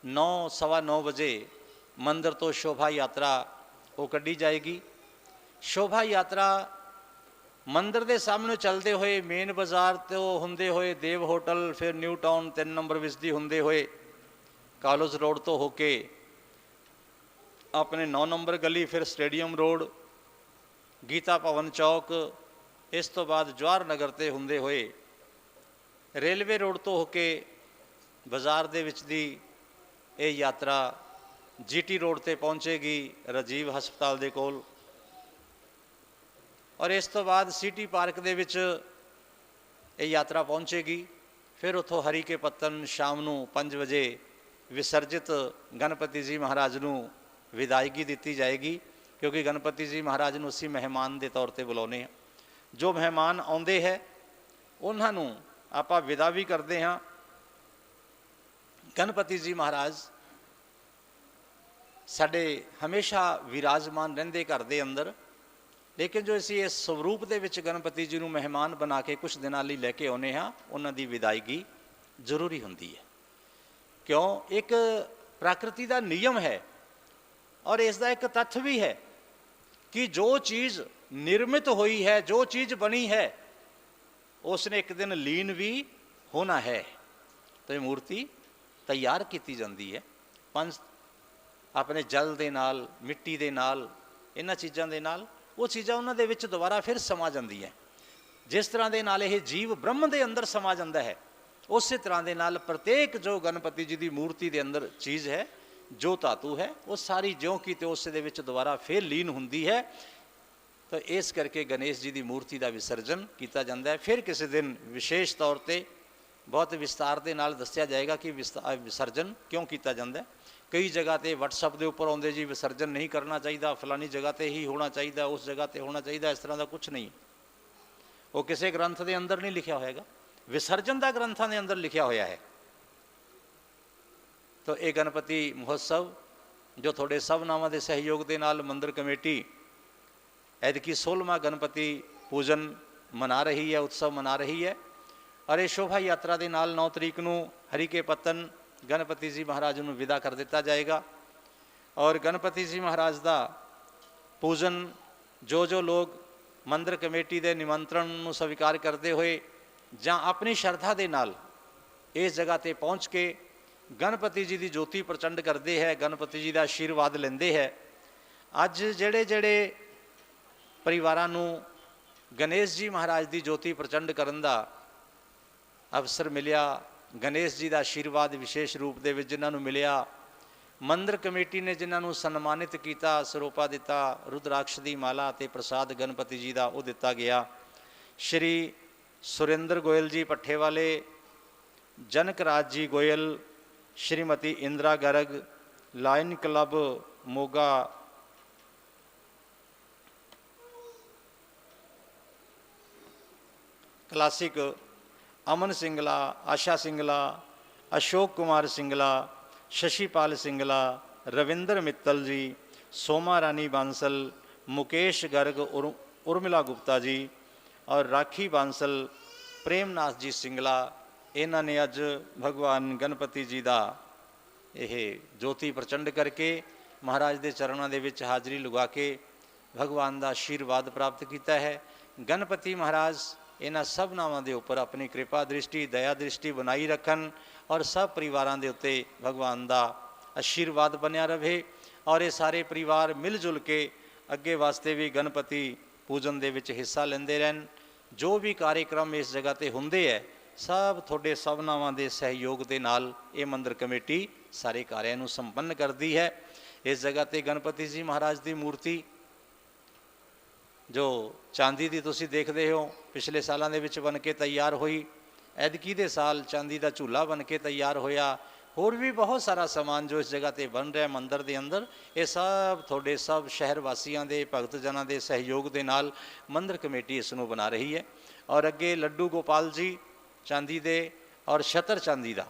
9:15 ਵਜੇ ਮੰਦਰ ਤੋਂ ਸ਼ੋਭਾ ਯਾਤਰਾ ਉਹ ਕੱਢੀ ਜਾਏਗੀ। ਸ਼ੋਭਾ ਯਾਤਰਾ ਮੰਦਰ ਦੇ ਸਾਹਮਣੇ ਚੱਲਦੇ ਹੋਏ ਮੇਨ ਬਾਜ਼ਾਰ ਤੋਂ ਹੁੰਦੇ ਹੋਏ ਦੇਵ ਹੋਟਲ, ਫਿਰ ਨਿਊ ਟਾਊਨ 3 ਨੰਬਰ ਵਿਸਦੀ ਹੁੰਦੇ ਹੋਏ ਕਾਲਜ ਰੋਡ ਤੋਂ ਹੋ ਕੇ ਆਪਣੇ 9 ਨੰਬਰ ਗਲੀ, ਫਿਰ ਸਟੇਡੀਅਮ ਰੋਡ, ਗੀਤਾ ਭਵਨ ਚੌਕ, ਇਸ ਤੋਂ ਬਾਅਦ ਜਵਾਹਰ ਨਗਰ 'ਤੇ ਹੁੰਦੇ ਹੋਏ ਰੇਲਵੇ ਰੋਡ ਤੋਂ ਹੋ ਕੇ ਬਾਜ਼ਾਰ ਦੇ ਵਿੱਚ ਦੀ ਇਹ ਯਾਤਰਾ GT ਰੋਡ 'ਤੇ ਪਹੁੰਚੇਗੀ ਰਾਜੀਵ ਹਸਪਤਾਲ ਦੇ ਕੋਲ। ਔਰ ਇਸ ਤੋਂ ਬਾਅਦ ਸਿਟੀ ਪਾਰਕ ਦੇ ਵਿੱਚ ਇਹ ਯਾਤਰਾ ਪਹੁੰਚੇਗੀ। ਫਿਰ ਉੱਥੋਂ ਹਰੀ ਕੇ ਪੱਤਨ ਸ਼ਾਮ ਨੂੰ 5 ਵਜੇ ਵਿਸਰਜਿਤ ਗਣਪਤੀ ਜੀ ਮਹਾਰਾਜ ਨੂੰ ਵਿਦਾਇਗੀ ਦਿੱਤੀ ਜਾਏਗੀ, ਕਿਉਂਕਿ ਗਣਪਤੀ ਜੀ ਮਹਾਰਾਜ ਨੂੰ ਅਸੀਂ ਮਹਿਮਾਨ ਦੇ ਤੌਰ 'ਤੇ ਬੁਲਾਉਂਦੇ ਹਾਂ। ਜੋ ਮਹਿਮਾਨ ਆਉਂਦੇ ਹੈ ਉਹਨਾਂ ਨੂੰ ਆਪਾਂ ਵਿਦਾ ਵੀ ਕਰਦੇ ਹਾਂ। ਗਣਪਤੀ ਜੀ ਮਹਾਰਾਜ ਸਾਡੇ ਹਮੇਸ਼ਾ ਵਿਰਾਜਮਾਨ ਰਹਿੰਦੇ ਘਰ ਦੇ ਅੰਦਰ, ਲੇਕਿਨ ਜੋ ਅਸੀਂ ਇਸ ਸਵਰੂਪ ਦੇ ਵਿੱਚ ਗਣਪਤੀ ਜੀ ਨੂੰ ਮਹਿਮਾਨ ਬਣਾ ਕੇ ਕੁਝ ਦਿਨਾਂ ਲਈ ਲੈ ਕੇ ਆਉਂਦੇ ਹਾਂ, ਉਹਨਾਂ ਦੀ ਵਿਦਾਇਗੀ ਜ਼ਰੂਰੀ ਹੁੰਦੀ ਹੈ। ਕਿਉਂ? ਇੱਕ ਪ੍ਰਕਿਰਤੀ ਦਾ ਨਿਯਮ ਹੈ ਔਰ ਇਸ ਦਾ ਇੱਕ ਤੱਥ ਵੀ ਹੈ ਕਿ ਜੋ ਚੀਜ਼ ਨਿਰਮਿਤ ਹੋਈ ਹੈ, ਜੋ ਚੀਜ਼ ਬਣੀ ਹੈ, ਉਸਨੇ ਇੱਕ ਦਿਨ ਲੀਨ ਵੀ ਹੋਣਾ ਹੈ। ਤਾਂ ਇਹ ਮੂਰਤੀ ਤਿਆਰ ਕੀਤੀ ਜਾਂਦੀ ਹੈ ਪੰਜ ਆਪਣੇ ਜਲ ਦੇ ਨਾਲ, ਮਿੱਟੀ ਦੇ ਨਾਲ, ਇਹਨਾਂ ਚੀਜ਼ਾਂ ਦੇ ਨਾਲ। ਉਹ ਚੀਜ਼ਾਂ ਉਹਨਾਂ ਦੇ ਵਿੱਚ ਦੁਬਾਰਾ ਫਿਰ ਸਮਾ ਜਾਂਦੀਆਂ। ਜਿਸ ਤਰ੍ਹਾਂ ਦੇ ਨਾਲ ਇਹ ਜੀਵ ਬ੍ਰਹਮ ਦੇ ਅੰਦਰ ਸਮਾ ਜਾਂਦਾ ਹੈ, ਉਸੇ ਤਰ੍ਹਾਂ ਦੇ ਨਾਲ ਪ੍ਰਤੇਕ ਜੋ ਗਣਪਤੀ ਜੀ ਦੀ ਮੂਰਤੀ ਦੇ ਅੰਦਰ ਚੀਜ਼ ਹੈ, ਜੋ ਧਾਤੂ ਹੈ, ਉਹ ਸਾਰੀ ਜਿਉਂ ਕੀ ਤੇ ਉਸੇ ਦੇ ਵਿੱਚ ਦੁਬਾਰਾ ਫਿਰ ਲੀਨ ਹੁੰਦੀ ਹੈ। ਤਾਂ ਇਸ ਕਰਕੇ ਗਣੇਸ਼ ਜੀ ਦੀ ਮੂਰਤੀ ਦਾ ਵਿਸਰਜਨ ਕੀਤਾ ਜਾਂਦਾ ਹੈ। ਫਿਰ ਕਿਸੇ ਦਿਨ ਵਿਸ਼ੇਸ਼ ਤੌਰ 'ਤੇ ਬਹੁਤ ਵਿਸਤਾਰ ਦੇ ਨਾਲ ਦੱਸਿਆ ਜਾਏਗਾ ਕਿ ਵਿਸਰਜਨ ਕਿਉਂ ਕੀਤਾ ਜਾਂਦਾ ਹੈ। कई जगह ते WhatsApp के उपर आउंदे जी विसर्जन नहीं करना चाहिए, फलानी जगह ते ही होना चाहिए, उस जगह ते होना चाहिए, इस तरह का कुछ नहीं। वो किसी ग्रंथ के अंदर नहीं लिखा होएगा, विसर्जन का ग्रंथों के अंदर लिखा होया है। तो ये गणपति महोत्सव जो थोड़े सब नावां के सहयोग के नाल मंदिर कमेटी ऐदकी 16वां गणपति पूजन मना रही है, उत्सव मना रही है। और ये शोभा यात्रा के नाल 9 तरीक को हरीके पत्तन गणपति जी महाराज को विदा कर दिता जाएगा। और गणपति जी महाराज का पूजन जो लोग मंदिर कमेटी के निमंत्रण को स्वीकार करते हुए ਜਾਂ अपनी श्रद्धा के नाल इस जगह पर पहुँच के गणपति जी की ज्योति प्रचंड करते हैं, गणपति जी का आशीर्वाद लेंदे है। अज जेड़े जेड़े परिवारां नूं गणेश जी महाराज की ज्योति प्रचंड करन दा अवसर मिलिया, गणेश जी का आशीर्वाद विशेष रूप दे विच जिन्हां नूं मिलिया, मंदिर कमेटी ने जिन्हां नूं सन्मानित किया, सरोपा दिता, रुद्राक्ष की माला ते प्रसाद गणपति जी का वो दिता गया। श्री सुरेंद्र गोयल जी पट्ठे वाले, Janak Raj ji Goyal, Shrimati Indira Garg, lion club Moga, classic Aman Singla, Asha Singla, Ashok Kumar Singla, Shashipal Singla, Ravinder Mittal ji, Soma Rani Bansal, Mukesh Garg, Urmila Gupta ji और राखी बांसल, प्रेमनाथ जी सिंगला, इन्हों ने अज भगवान गणपति जी का यह ज्योति प्रचंड करके महाराज के चरणों के विच हाजरी लगा के भगवान का आशीर्वाद प्राप्त किया है। गणपति महाराज इन्होंने सब नावां के उपर अपनी कृपा दृष्टि, दया दृष्टि बनाई रखन और सब परिवारों के उत्ते भगवान का आशीर्वाद बनिया रहे और ये सारे परिवार मिलजुल के अगे वास्ते भी गणपति पूजन दे विच हिस्सा लेंदे रहन। जो भी कार्यक्रम इस जगह पर होंदे है सब थोड़े सबनावां दे सहयोग के नाल ये मंदिर कमेटी सारे कार्यों को संपन्न करती है। इस जगह पर गणपति जी महाराज की मूर्ति जो चांदी की तुसी देखते हो पिछले सालों के बन के तैयार हुई, ऐदकी दे साल चांदी का झूला बन के तैयार होया, होर भी बहुत सारा समान जो इस जगह पर बन रहा है मंदिर के अंदर, ये सब थोड़े सब शहर वासियों के भगत जनों के सहयोग के नाल मंदिर कमेटी इसनों बना रही है। और अगे लड्डू गोपाल जी चांदी दे और छतर चांदी का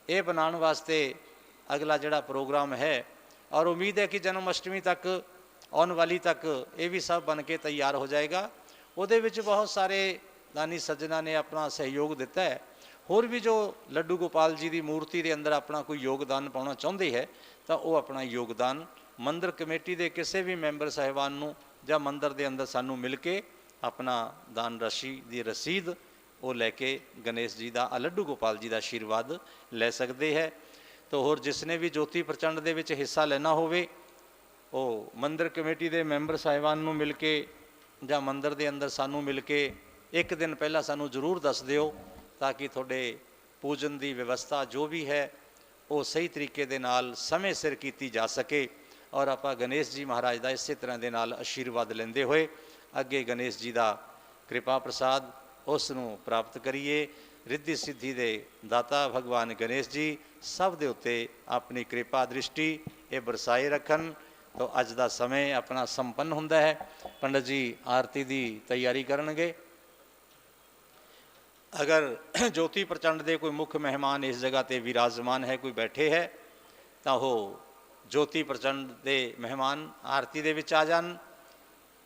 ये बनाने वास्ते अगला जड़ा प्रोग्राम है और उम्मीद है कि जन्माष्टमी तक आने वाली तक ये भी सब बन के तैयार हो जाएगा। उहदे विच बहुत सारे दानी सज्जना ने अपना सहयोग दिता है। होर भी जो लड्डू गोपाल जी की मूर्ति के अंदर अपना कोई योगदान पाना चाहते हैं तो वो अपना योगदान मंदिर कमेटी के किसी भी मैंबर साहिबान नूं जां मंदिर के अंदर सानू मिल के अपना दान राशि की रसीद वो लैके गणेश जी का लड्डू गोपाल जी का आशीर्वाद ले सकते हैं। तो होर जिसने भी ज्योति प्रचंड दे विच हिस्सा लेना होवे वो मंदिर कमेटी के मैंबर साहिबान नूं मिल के जां मंदिर के अंदर सानू मिल के एक दिन पहला सानू जरूर दस दिओ ताकि थोड़े पूजन की व्यवस्था जो भी है वो सही तरीके दे नाल समय सिर की जा सके और आप गणेश जी महाराज का इस तरह के नाल आशीर्वाद लेंदे हुए अगे गणेश जी का कृपा प्रसाद उसनूं प्राप्त करिए। रिद्धि सिद्धि दे दाता भगवान गणेश जी सब दे उत्ते अपनी कृपा दृष्टि ये बरसाए रखन। तो अज का समय अपना संपन्न हुंदा है। पंडित जी आरती की तैयारी करनगे। अगर ज्योति प्रचंड के कोई मुख्य मेहमान इस जगह पर विराजमान है, कोई बैठे है तो वो ज्योति प्रचंड के मेहमान आरती दे विच आ जान।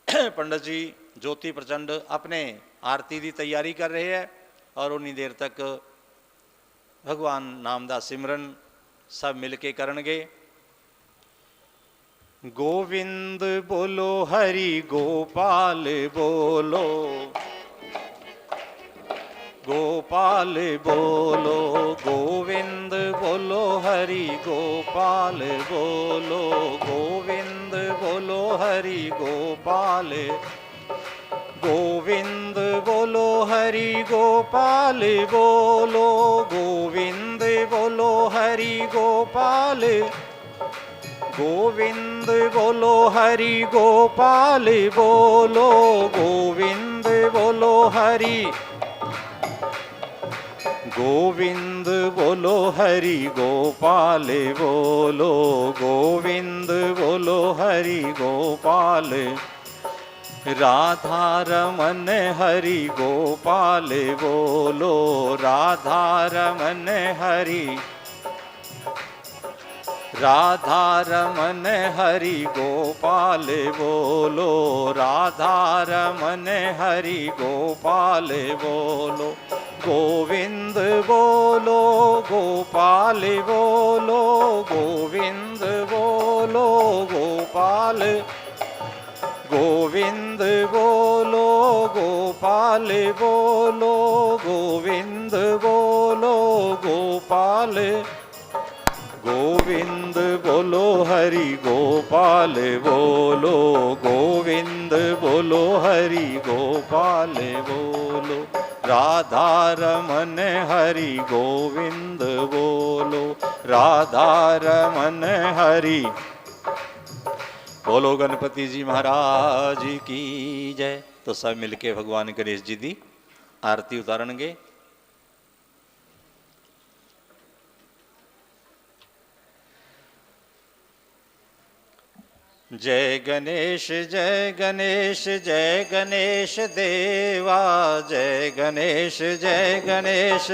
पंडित जी ज्योति प्रचंड अपने आरती की तैयारी कर रहे हैं और उन्नी देर तक भगवान नाम का सिमरन सब मिल के करनगे। गोविंद बोलो हरि गोपाल बोलो, गोपाल बोलो, गोविंद बोलो हरि गोपाल बोलो, गोविंद बोलो हरि गोपाल, गोविंद बोलो हरि गोपाल बोलो, गोविंद बोलो हरि गोपाल, गोविंद बोलो हरि गोपाल बोलो, गोविंद बोलो हरि गोविंद बोलो हरि गोपाल बोलो, गोविंद बोलो हरि गोपाल, राधा रमन हरि गोपाल बोलो, राधा रमन हरि, राधा रमन हरि गोपाल बोलो, राधा रमन हरि गोपाल बोलो, गोविंद बोलो गोपाल बोलो, गोविंद बोलो गोपाल, गोविंद बोलो गोपाल बोलो, गोविंद बोलो गोपाल, गोविंद बोलो हरि गोपाल बोलो, गोविंद बोलो हरि गोपाल बोलो, राधा रमन हरि गोविंद बोलो, राधा रमन हरि। बोलो गणपति जी महाराज की जय। तो सब मिलके भगवान गणेश जी की आरती उतारणगे। जय गणेश जय गणेश जय गणेश देवा, जय गणेश जय गणेश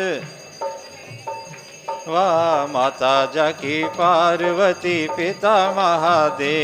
वाह, माता जाकी पार्वती पिता महादेव।